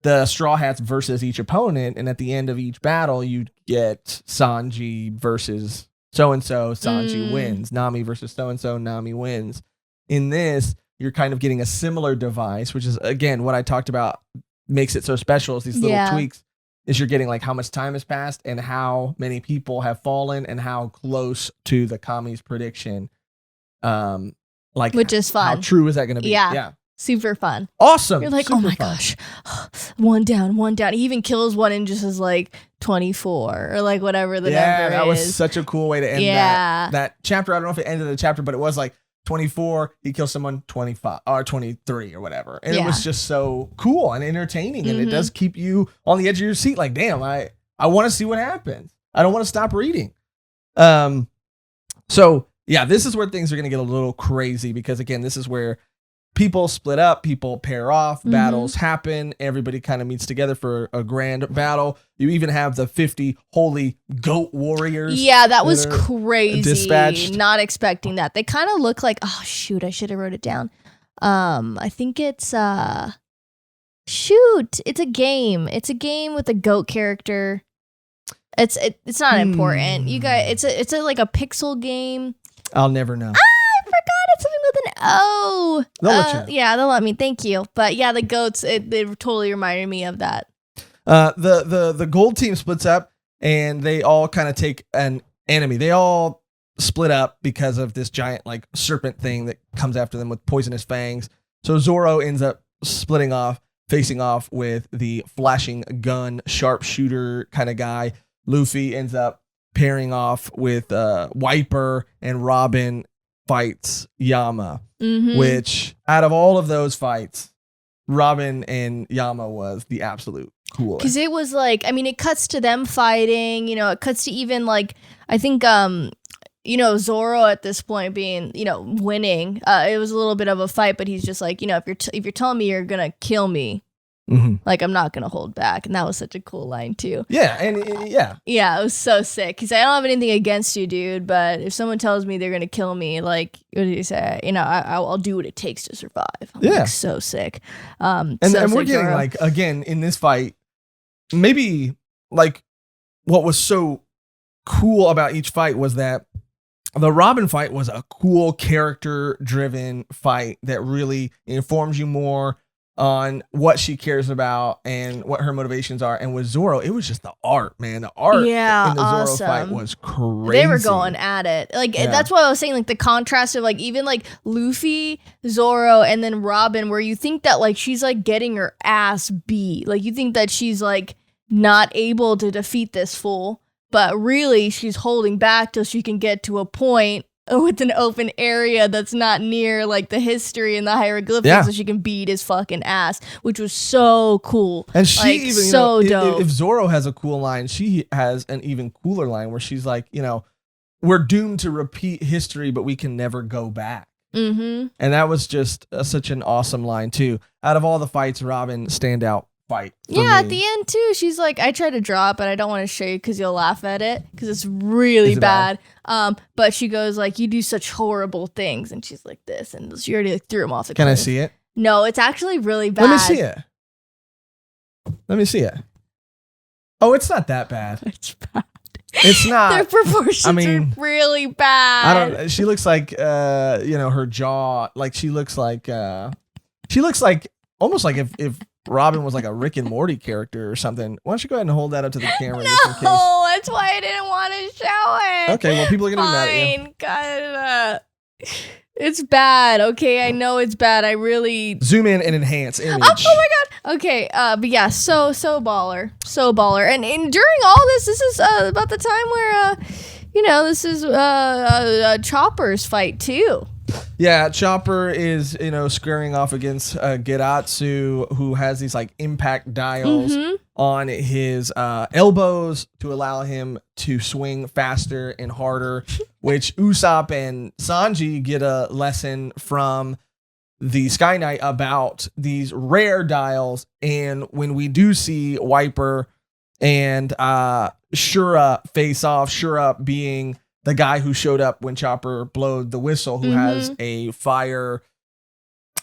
the Straw Hats versus each opponent, and at the end of each battle, you'd get Sanji versus so-and-so, Sanji wins. Nami versus so-and-so, Nami wins. In this, you're kind of getting a similar device, which is, again, what I talked about makes it so special is these little tweaks, is you're getting like how much time has passed and how many people have fallen and how close to the Kami's prediction. Which is fun. How true is that going to be? Yeah. Super fun. Awesome. You're like, oh my gosh, one down. He even kills one and just is like 24 or like whatever the number is. Yeah, that was such a cool way to end that chapter. I don't know if it ended the chapter, but it was like 24, he kills someone 25 or 23 or whatever. And it was just so cool and entertaining. And it does keep you on the edge of your seat. Like, damn, I want to see what happens. I don't want to stop reading. So yeah, this is where things are going to get a little crazy because again, this is where people split up, people pair off, battles happen, everybody kind of meets together for a grand battle. You even have the 50 holy goat warriors. Yeah, that was crazy. Dispatched. Not expecting that. They kind of look like, oh shoot, I should have wrote it down. I think it's it's a game. It's a game with a goat character. It's not important. You guys, it's like a pixel game. I'll never know. I forgot it's something with an O. They'll let you. Yeah, they'll let me. Thank you. But yeah, the goats, they totally reminded me of that. The gold team splits up and they all kind of take an enemy. They all split up because of this giant like serpent thing that comes after them with poisonous fangs. So Zoro ends up splitting off, facing off with the flashing gun, sharpshooter kind of guy. Luffy ends up pairing off with Wiper, and Robin fights Yama, which out of all of those fights, Robin and Yama was the absolute coolest. Because it was like, I mean, it cuts to them fighting, it cuts to even like, I think, Zoro at this point being, winning. It was a little bit of a fight, but he's just like, if you're telling me you're going to kill me, like, I'm not going to hold back. And that was such a cool line, too. Yeah. And yeah, it was so sick. He's like, I don't have anything against you, dude. But if someone tells me they're going to kill me, like, what do you say? I'll do what it takes to survive. I'm like, so sick. And we're getting, like, again, in this fight, maybe, like, what was so cool about each fight was that the Robin fight was a cool character-driven fight that really informs you more on what she cares about and what her motivations are. And with Zoro, it was just the art, man. The art in the Zoro fight was crazy. They were going at it. Like, that's what I was saying, like, the contrast of, like, even, like, Luffy, Zoro, and then Robin, where you think that, like, she's, like, getting her ass beat. Like, you think that she's, like, not able to defeat this fool. But really, she's holding back till she can get to a point with an open area that's not near like the history and the hieroglyphics, so she can beat his fucking ass, which was so cool. And she like, even so dope. If Zoro has a cool line, she has an even cooler line where she's like, we're doomed to repeat history, but we can never go back. And that was just such an awesome line too. Out of all the fights, Robin standout fight. At the end too, she's like, I try to draw it, but I don't want to show you because you'll laugh at it because it's really bad. But she goes like, you do such horrible things, and she's like this, and she already like, threw him off the cliff. Can I see it? No, it's actually really bad. Let me see it. Oh, it's not that bad. It's bad. It's not. Their proportions are really bad. She looks like her jaw, like she looks like almost like if Robin was like a Rick and Morty character or something. Why don't you go ahead and hold that up to the camera just in case? No, that's why I didn't want to show it. Okay, well, people are going to be mad at you. God, it's bad. Okay, I know it's bad. I really... Zoom in and enhance image. Oh my God. Okay, but yeah, so baller. So baller. And during all this is about the time where, this is Chopper's fight too. Yeah, Chopper is, squaring off against Geratsu, who has these like impact dials on his elbows to allow him to swing faster and harder, which Usopp and Sanji get a lesson from the Sky Knight about these rare dials. And when we do see Wiper and Shura face off, Shura being the guy who showed up when Chopper blowed the whistle, who has a fire.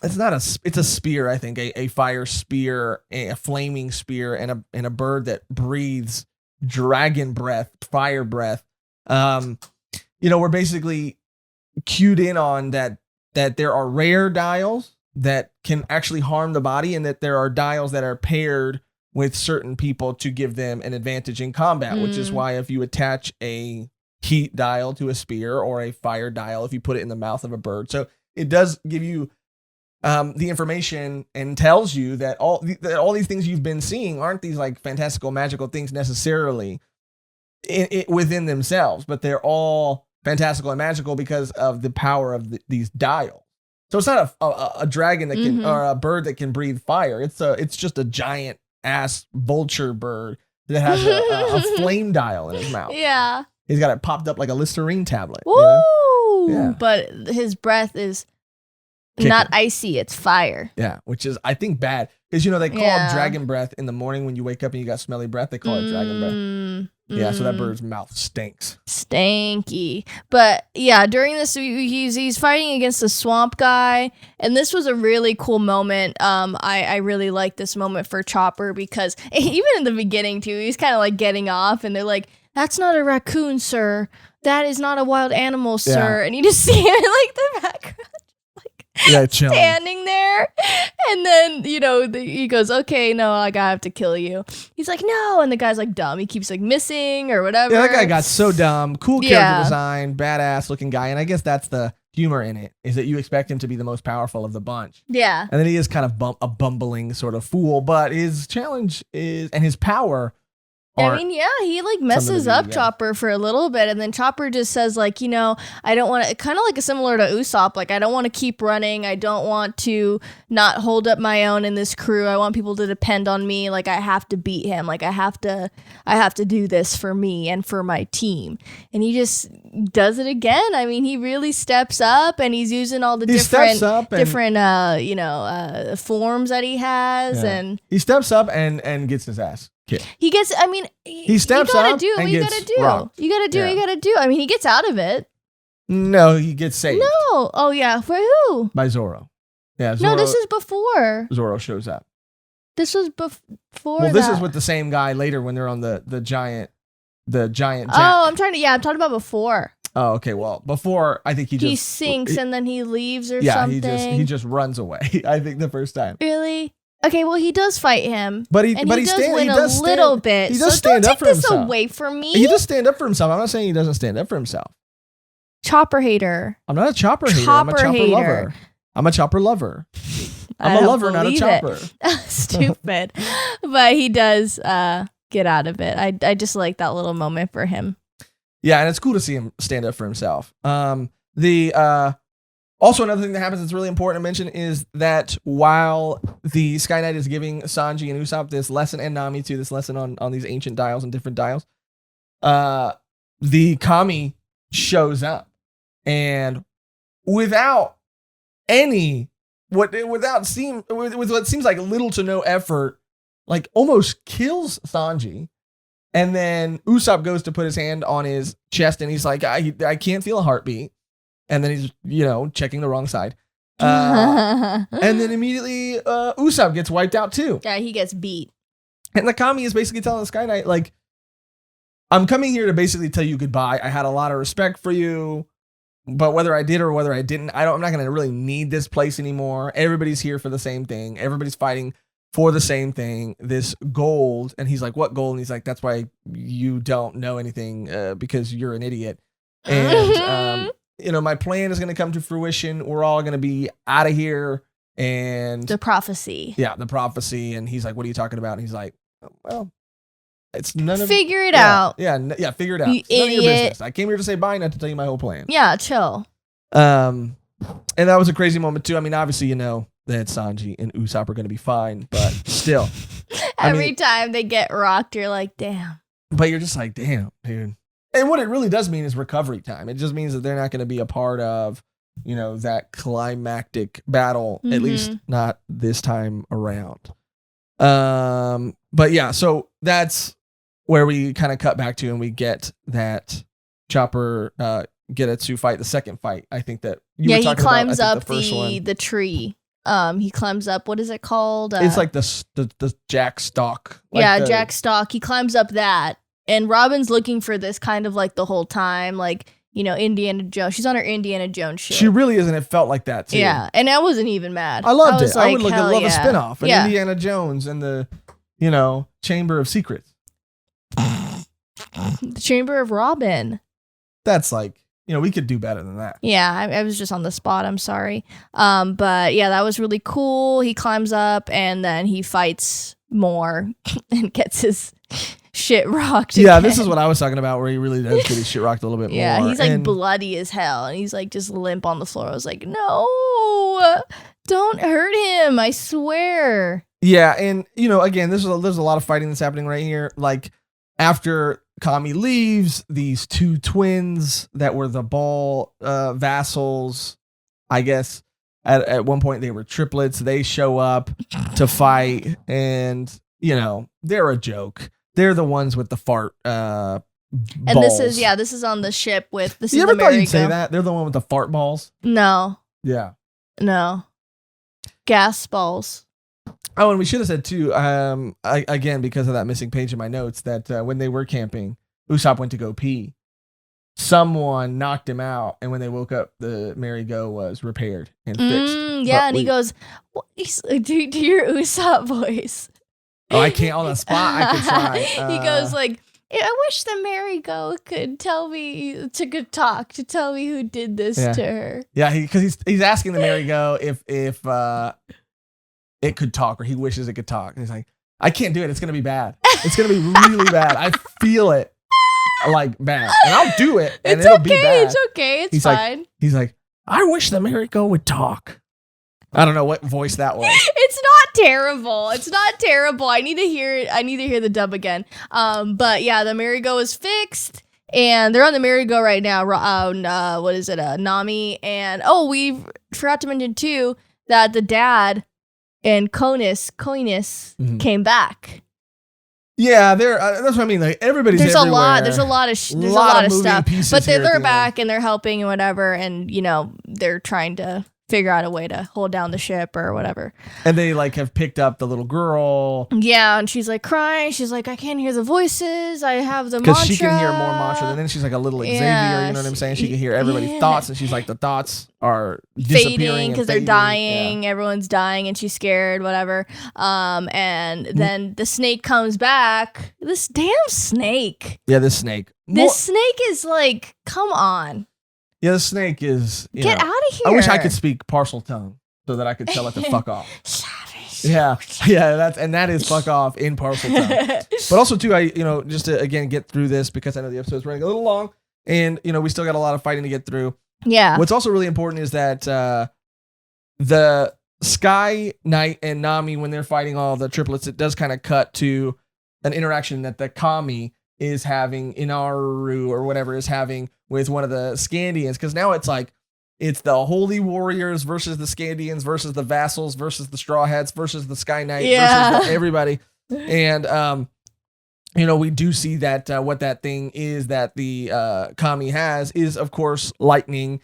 It's a spear, I think, a fire spear, a flaming spear, and a bird that breathes dragon breath, fire breath. we're basically cued in on that there are rare dials that can actually harm the body, and that there are dials that are paired with certain people to give them an advantage in combat, which is why if you attach a heat dial to a spear or a fire dial, if you put it in the mouth of a bird. So it does give you the information and tells you that all these things you've been seeing aren't these like fantastical, magical things necessarily within themselves, but they're all fantastical and magical because of the power of these dials. So it's not a dragon that can, or a bird that can breathe fire. It's just a giant ass vulture bird that has a flame dial in his mouth. Yeah. He's got it popped up like a Listerine tablet. Woo! Yeah. But his breath is not icy, it's fire. Yeah, which is, I think, bad. Because, they call it dragon breath in the morning when you wake up and you got smelly breath. They call it dragon breath. Yeah, so that bird's mouth stinks. Stanky. But yeah, during this, he's fighting against the swamp guy. And this was a really cool moment. I really like this moment for Chopper because even in the beginning, too, he's kind of like getting off and they're like, "That's not a raccoon, sir. That is not a wild animal, sir." Yeah. And you just see him in like the background. Chilling. Standing there, and then he goes, "Okay, no, I have to kill you." He's like, "No," and the guy's like dumb. He keeps like missing or whatever. Yeah, that guy got so dumb. Cool character design, badass looking guy, and I guess that's the humor in it, is that you expect him to be the most powerful of the bunch. Yeah, and then he is kind of a bumbling sort of fool, but his challenge is, and his power. He like messes up Chopper for a little bit, and then Chopper just says like, I don't want to, kind of like similar to Usopp, like I don't want to keep running. I don't want to not hold up my own in this crew. I want people to depend on me. Like I have to beat him. Like I have to do this for me and for my team. And he just does it again. I mean, he really steps up, and he's using all the different forms that he has, and he steps up and gets his ass. He gets, he steps up and gets rocked. You gotta do. I mean, he gets out of it. No, he gets saved. No. Oh, yeah. For who? By Zoro. Yeah, Zoro. No, this is before. Zoro shows up. This was before. Well, this is with the same guy later when they're on the giant jack. Oh, I'm talking about before. Oh, okay. Well, before, I think he sinks and then he leaves or something. Yeah, he just runs away. I think the first time. Really? Okay, well, he does fight him, but he does win a little bit. He does stand up for himself. Don't take this away from me. He does stand up for himself. I'm not saying he doesn't stand up for himself. Chopper hater. I'm not a chopper hater. I'm a chopper lover. I'm a chopper lover. I'm a lover, not a chopper. Stupid. But he does get out of it. I just like that little moment for him. Yeah, and it's cool to see him stand up for himself. Also, another thing that happens that's really important to mention is that while the Sky Knight is giving Sanji and Usopp this lesson, and Nami too, this lesson on these ancient dials and different dials, the Kami shows up, and with what seems like little to no effort, like almost kills Sanji. And then Usopp goes to put his hand on his chest, and he's like, I can't feel a heartbeat. And then he's, checking the wrong side. And then immediately Usopp gets wiped out too. Yeah, he gets beat. And the Kami is basically telling the Sky Knight, like, I'm coming here to basically tell you goodbye. I had a lot of respect for you, but whether I did or whether I didn't, I'm not going to really need this place anymore. Everybody's here for the same thing. Everybody's fighting for the same thing, this gold. And he's like, what gold? And he's like, that's why you don't know anything because you're an idiot. And, my plan is going to come to fruition. We're all going to be out of here. And the prophecy. Yeah, the prophecy. And he's like, what are you talking about? And he's like, well, it's none of Figure it out. Yeah, figure it out. You idiot. None of your business. I came here to say bye, not to tell you my whole plan. Yeah, chill. And that was a crazy moment too. I mean, obviously, that Sanji and Usopp are going to be fine, but still. Every time they get rocked, you're like, damn. But you're just like, damn, dude. And what it really does mean is recovery time. It just means that they're not going to be a part of, that climactic battle, at least not this time around. But yeah, so that's where we kind of cut back to, and we get that Chopper get to fight the second fight. I think that you were talking climbs about, up the tree. He climbs up. What is it called? It's like the jack stalk. Jack stalk. He climbs up that. And Robin's looking for this kind of like the whole time. Like Indiana Jones. She's on her Indiana Jones shit. She really is, and it felt like that too. Yeah, and I wasn't even mad. I loved it. Like, I would love a spinoff, yeah. Indiana Jones and the, Chamber of Secrets. The Chamber of Robin. That's like, we could do better than that. Yeah, I was just on the spot. I'm sorry. But yeah, that was really cool. He climbs up and then he fights more and gets his shit rocked. Yeah, again. This is what I was talking about, where he really does get his shit rocked a little bit more. Yeah, he's like bloody as hell, and he's like just limp on the floor. I was like, no, don't hurt him. I swear. Yeah, and again, there's a lot of fighting that's happening right here. Like after Kami leaves, these two twins that were the ball vassals, I guess at one point they were triplets. They show up to fight, and they're a joke. They're the ones with the fart balls. And this is on the ship with this. You is ever the thought you'd say that? They're the one with the fart balls? No. Yeah. No. Gas balls. Oh, and we should have said too, again, because of that missing page in my notes, that when they were camping, Usopp went to go pee. Someone knocked him out, and when they woke up, the merry-go was repaired and fixed. Yeah, and he goes, do your Usopp voice. Oh, I can't on the spot. I could try. He goes like, I wish the merry-go could tell me to tell me who did this to her. Yeah, because he's asking the merry-go if it could talk, or he wishes it could talk. And he's like, I can't do it. It's gonna be bad. It's gonna be really bad. I feel it like bad, and I'll do it, and it'll be bad. It's okay. It's fine. He's like, I wish the merry-go would talk. I don't know what voice that was. It's not terrible. It's not terrible. I need to hear it. I need to hear the dub again. But yeah, the merry-go is fixed, and they're on the merry-go right now. What is it? Nami, and we forgot to mention too that the dad and Conis came back. Yeah, that's what I mean. Like everybody's there's everywhere. There's a lot of stuff, but they're back and they're helping and whatever, and they're trying to figure out a way to hold down the ship or whatever. And they like have picked up the little girl. Yeah, and she's like crying. She's like, I can't hear the voices. I have the mantra. Because she can hear more mantra. And then she's like a little Xavier, you know what I'm saying? She can hear everybody's thoughts, and she's like, the thoughts are fading because they're dying. Yeah. Everyone's dying, and she's scared, whatever. And then the snake comes back. This damn snake. Yeah, this snake. This snake is like, come on. Yeah, the snake is. Get out of here. I wish I could speak parcel tongue so that I could tell it to fuck off. Yeah, that is fuck off in parcel tongue. But also too, I just to again get through this, because I know the episode's running a little long, and we still got a lot of fighting to get through. Yeah. What's also really important is that the Sky Knight and Nami, when they're fighting all the triplets, it does kind of cut to an interaction that the Kami is having, Inaru or whatever is having with one of the Scandians, because now it's like it's the Holy Warriors versus the Scandians versus the Vassals versus the Straw Hats versus the Sky Knight versus everybody. And we do see that what that thing is that the Kami has is, of course, lightning.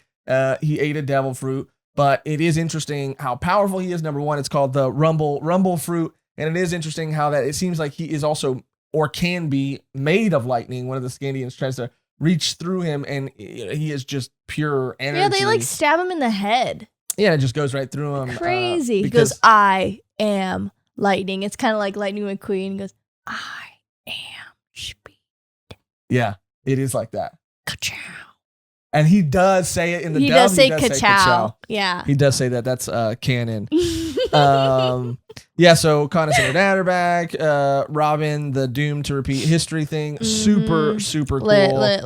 He ate a devil fruit, but it is interesting how powerful he is. Number one, it's called the Rumble fruit, and it is interesting how that it seems like he is also, or can be, made of lightning. One of the Scandians tries to reach through him, and he is just pure energy. Yeah, they like stab him in the head. Yeah, it just goes right through him. Crazy. He goes, I am lightning. It's kind of like Lightning McQueen. He goes, I am speed. Yeah, it is like that. Ka-chow. And he does say it in the dub. He does say ka-chow. Yeah. He does say that. That's canon. Yeah, so Conis and her dad are back. Robin, the doomed to repeat history thing. Super, super cool. Lit.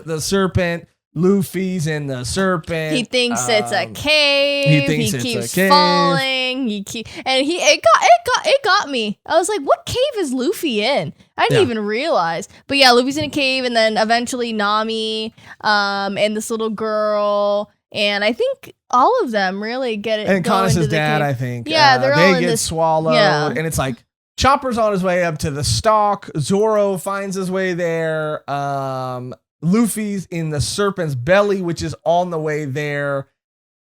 The serpent. Luffy's in the serpent. He thinks it's a cave. He keeps falling. It got me. I was like, what cave is Luffy in? I didn't even realize. But yeah, Luffy's in a cave, and then eventually Nami, and this little girl, and I think all of them really get it. And Conis' dad, I think. Yeah, they're all in get this, swallowed, and it's like Chopper's on his way up to the stalk. Zoro finds his way there. Luffy's in the serpent's belly, which is on the way there,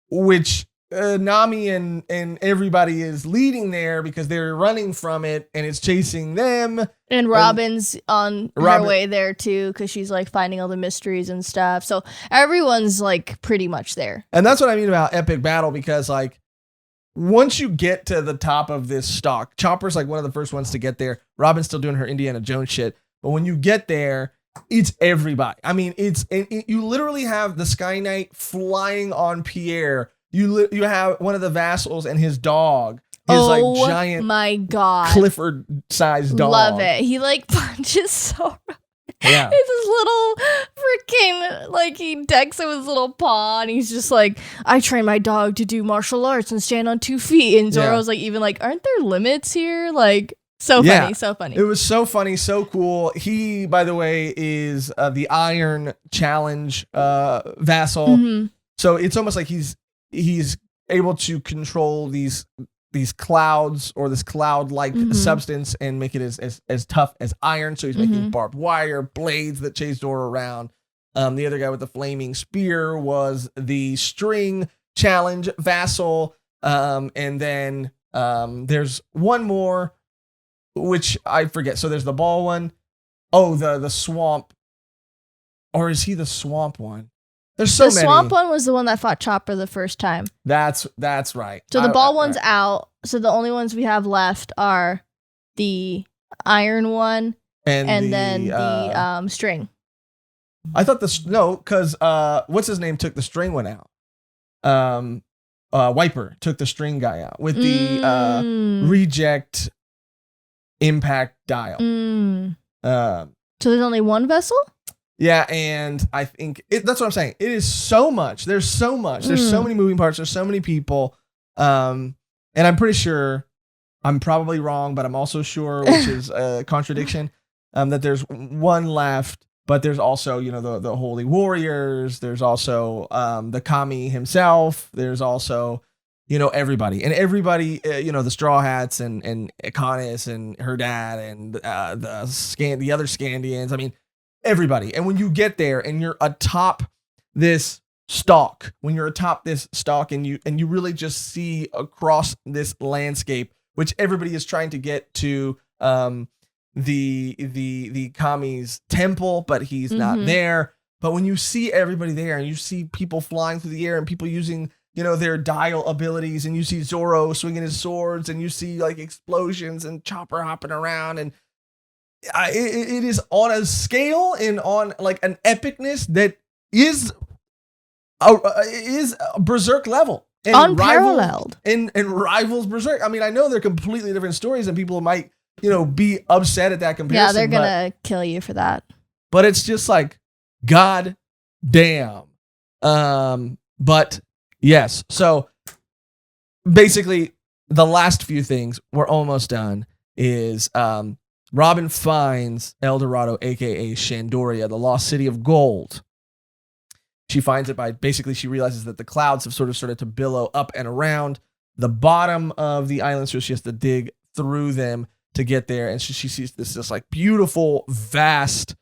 which Nami and everybody is leading there because they're running from it and it's chasing them. And Robin's on her way there too because she's like finding all the mysteries and stuff. So everyone's like pretty much there. And that's what I mean about epic battle, because like once you get to the top of this stalk, Chopper's like one of the first ones to get there. Robin's still doing her Indiana Jones shit. But when you get there, it's everybody. I mean, you literally have the Sky Knight flying on Pierre. You have one of the vassals and his dog. His like giant, my God, Clifford-sized dog. Love it. He like punches so. Yeah. It's his little freaking, like, he decks it with his little paw, and he's just like, I train my dog to do martial arts and stand on 2 feet. And Zoro's like, even like, aren't there limits here? Like, so funny, so funny. It was so funny, so cool. He, by the way, is the Iron Challenge vassal. Mm-hmm. So it's almost like he's able to control these clouds or this cloud-like substance and make it as tough as iron. So he's making barbed wire, blades that chase Zoro around. The other guy with the flaming spear was the String Challenge vassal. And then there's one more, which I forget. So there's the ball one. Oh, the swamp. Or is he the swamp one? There's so many. The swamp one was the one that fought Chopper the first time. That's right. So the ball one's out. So the only ones we have left are the iron one and then the string. I thought because what's his name took the string one out. Wiper took the string guy out with the reject impact dial. So there's only one vessel? Yeah, and I think that's what I'm saying. It is so much. There's so much. There's so many moving parts. There's so many people. And I'm pretty sure, I'm probably wrong, but I'm also sure, which is a contradiction, that there's one left. But there's also, the Holy Warriors. There's also the Kami himself. There's also, everybody. And everybody, the Straw Hats and Ikanis and her dad and the other Scandians. I mean, everybody. And when you get there and you're atop this stalk, and you really just see across this landscape, which everybody is trying to get to the Kami's temple, but he's not there. But when you see everybody there and you see people flying through the air and people using their dial abilities, and you see Zoro swinging his swords, and you see like explosions and Chopper hopping around, and it is on a scale and on like an epicness that is Berserk level and unparalleled and rivals Berserk. I mean, I know they're completely different stories, and people might be upset at that comparison. Yeah, they're gonna kill you for that. But it's just like, god damn. But yes, so basically the last few things, we're almost done, is Robin finds El Dorado, aka Shandoria, the lost city of gold. She finds it by basically, she realizes that the clouds have sort of started to billow up and around the bottom of the island, so she has to dig through them to get there. And she sees this like beautiful, vast,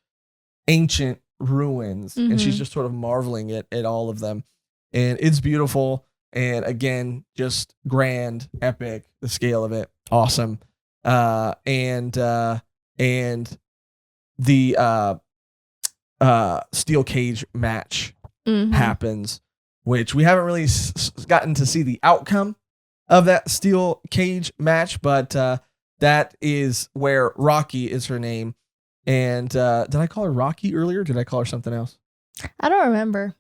ancient ruins, and she's just sort of marveling at all of them. And it's beautiful, and again, just grand, epic, the scale of it, awesome. And the steel cage match happens, which we haven't really gotten to see the outcome of that steel cage match, but that is where Rocky is her name. And did I call her Rocky earlier? Did I call her something else? I don't remember.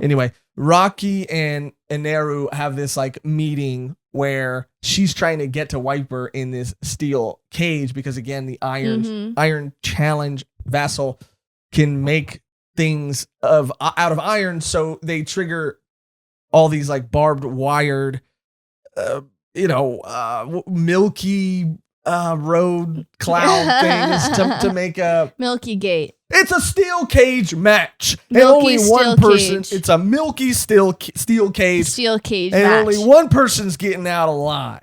Anyway, Rocky and Neru have this like meeting where she's trying to get to Wiper in this steel cage, because again, the Iron Challenge vassal can make things out of iron, so they trigger all these like barbed wired, milky road cloud things to make a Milky Gate. It's a steel cage match. Milky and only one person. Cage. It's a milky steel cage. Steel cage and match. only one person's getting out alive.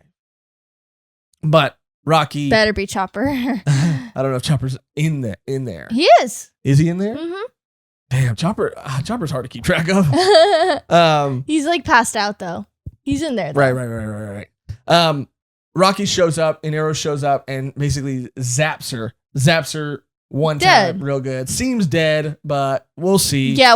But Rocky better be Chopper. I don't know if Chopper's in there. He is. Is he in there? Mm-hmm. Damn, Chopper's hard to keep track of. He's like passed out though. He's in there, though. Right. Rocky shows up and Arrow shows up and basically zaps her one Dead. time real good. Seems dead, but we'll see. Yeah,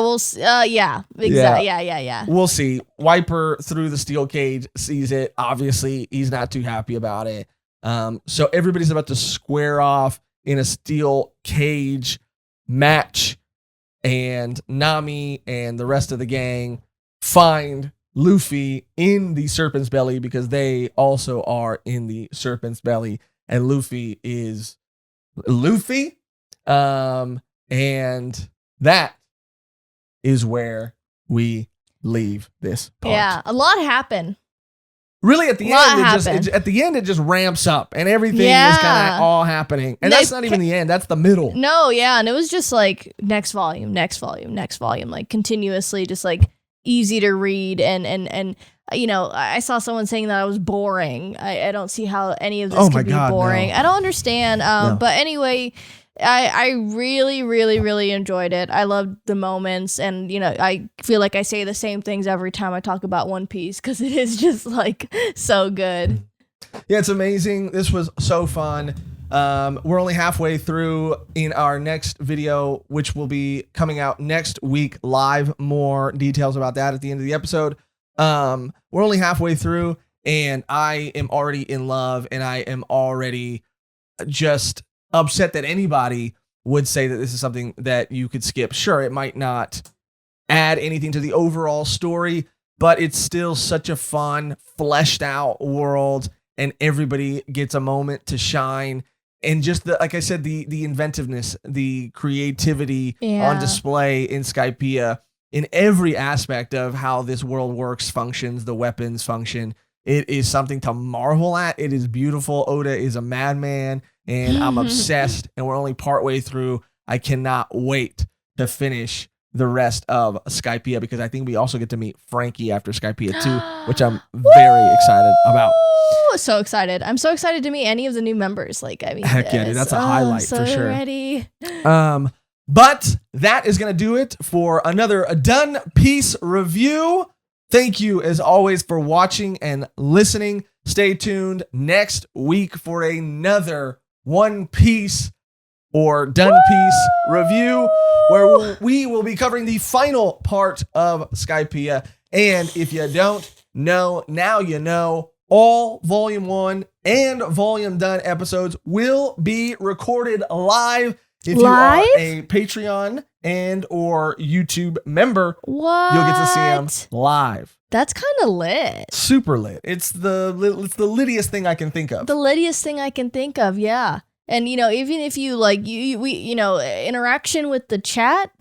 yeah, exactly. Yeah. We'll see. Wiper through the steel cage sees it. Obviously, he's not too happy about it. So everybody's about to square off in a steel cage match, and Nami and the rest of the gang find Luffy in the serpent's belly because they also are in the serpent's belly, and Luffy is Luffy. And that is where we leave this part. Yeah, a lot happened. Really, at the end, it just ramps up, and everything is kind of all happening. And that's not even the end; that's the middle. No, yeah, and it was just like next volume, like continuously, just like easy to read, and you know, I saw someone saying that I was boring. I don't see how any of this could be boring. No. I don't understand. But anyway. I really, really, really enjoyed it. I loved the moments, and you know, I feel like I say the same things every time I talk about One Piece because it is just like so good. Yeah, it's amazing. This was so fun. We're only halfway through in our next video, which will be coming out next week live. More details about that at the end of the episode. We're only halfway through, and I am already in love, and I am already just upset that anybody would say that this is something that you could skip. Sure, it might not add anything to the overall story, but it's still such a fun, fleshed out world, and everybody gets a moment to shine. And just like I said, the inventiveness, the creativity on display in Skypiea in every aspect of how this world works, functions, the weapons function. It is something to marvel at. It is beautiful. Oda is a madman, and I'm obsessed, and we're only partway through. I cannot wait to finish the rest of Skypiea because I think we also get to meet Frankie after Skypiea 2, which I'm very excited about. So excited. I'm so excited to meet any of the new members. Like, I mean, heck yeah, dude, that's a highlight for sure. Ready. But that is going to do it for another Done Piece review. Thank you, as always, for watching and listening. Stay tuned next week for another One Piece or Done Piece review, where we will be covering the final part of Skypiea. And if you don't know, now you know, all Volume 1 and Volume Done episodes will be recorded live. If you are a Patreon and or YouTube member, you'll get to see them live. That's kind of lit. Super lit. It's the littiest thing I can think of. The littiest thing I can think of, yeah. And you know, even if you like we interaction with the chat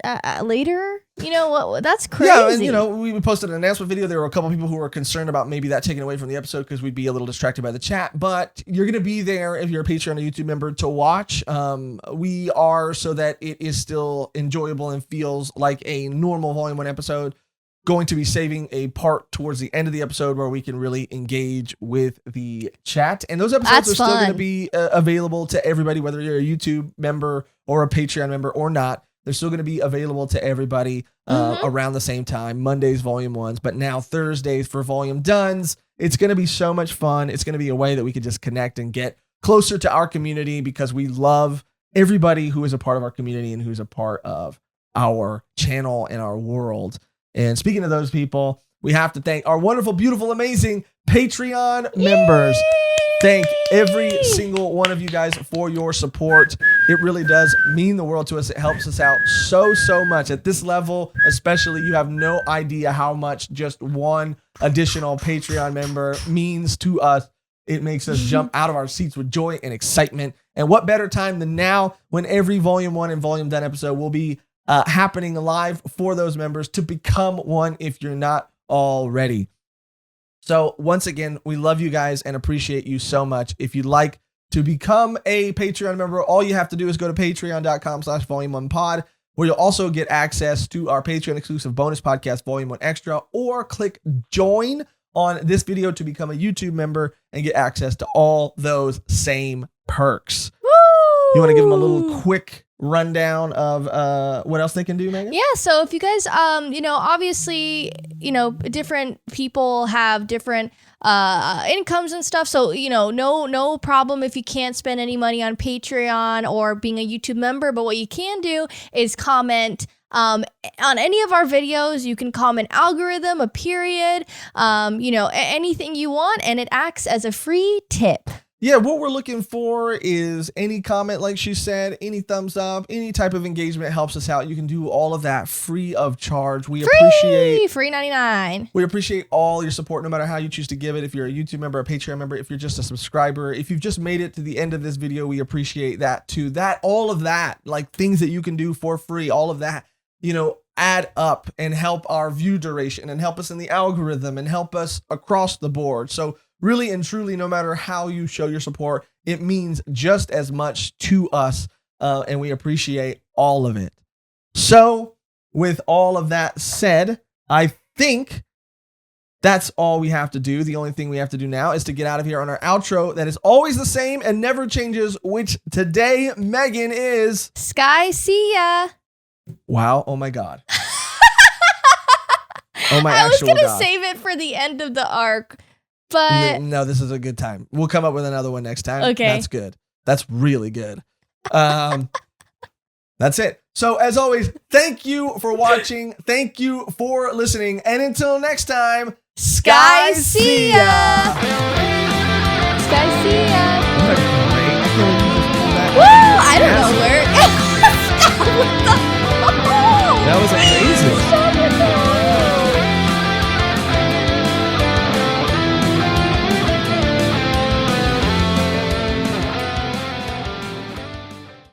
later, you know what? That's crazy. Yeah, and you know, we posted an announcement video. There were a couple people who were concerned about maybe that taken away from the episode because we'd be a little distracted by the chat. But you're gonna be there if you're a Patreon or YouTube member to watch. We are, so that it is still enjoyable and feels like a normal Volume 1 episode, going to be saving a part towards the end of the episode where we can really engage with the chat. And those episodes are still going to be available to everybody, whether you're a YouTube member or a Patreon member or not. They're still going to be available to everybody around the same time. Mondays, Volume 1s, but now Thursdays for Volume Dones. It's going to be so much fun. It's going to be a way that we could just connect and get closer to our community because we love everybody who is a part of our community and who's a part of our channel and our world. And speaking of those people, we have to thank our wonderful, beautiful, amazing Patreon members. Thank every single one of you guys for your support. It really does mean the world to us. It helps us out so much. At this level, especially, you have no idea how much just one additional Patreon member means to us. It makes us jump out of our seats with joy and excitement. And what better time than now when every Volume 1 and Volume Done episode will be happening live for those members to become one if you're not already. So once again, we love you guys and appreciate you so much. If you'd like to become a Patreon member, all you have to do is go to patreon.com/volume1pod, where you'll also get access to our Patreon exclusive bonus podcast, Volume 1 Extra, or click join on this video to become a YouTube member and get access to all those same perks. You want to give them a little quick rundown of what else they can do, Mehgan? Yeah, so if you guys, obviously, different people have different incomes and stuff. So, no problem if you can't spend any money on Patreon or being a YouTube member. But what you can do is comment on any of our videos. You can comment algorithm, a period, anything you want, and it acts as a free tip. Yeah, what we're looking for is any comment, like she said, any thumbs up, any type of engagement helps us out. You can do all of that free of charge. We appreciate free 99. We appreciate all your support, no matter how you choose to give it. If you're a YouTube member, a Patreon member, if you're just a subscriber, if you've just made it to the end of this video, we appreciate that too. All of that, like things that you can do for free, all of that, add up and help our view duration and help us in the algorithm and help us across the board. So really and truly, no matter how you show your support, it means just as much to us, and we appreciate all of it. So with all of that said, I think that's all we have to do. The only thing we have to do now is to get out of here on our outro that is always the same and never changes, which today, Mehgan, is Skypiea. Wow. Oh my God. Oh my I was actual going to God. save it for the end of the arc, but No, this is a good time. We'll come up with another one next time. Okay. That's good. That's really good. That's it. So as always, thank you for watching. Thank you for listening. And until next time, Skypiea. Skypiea.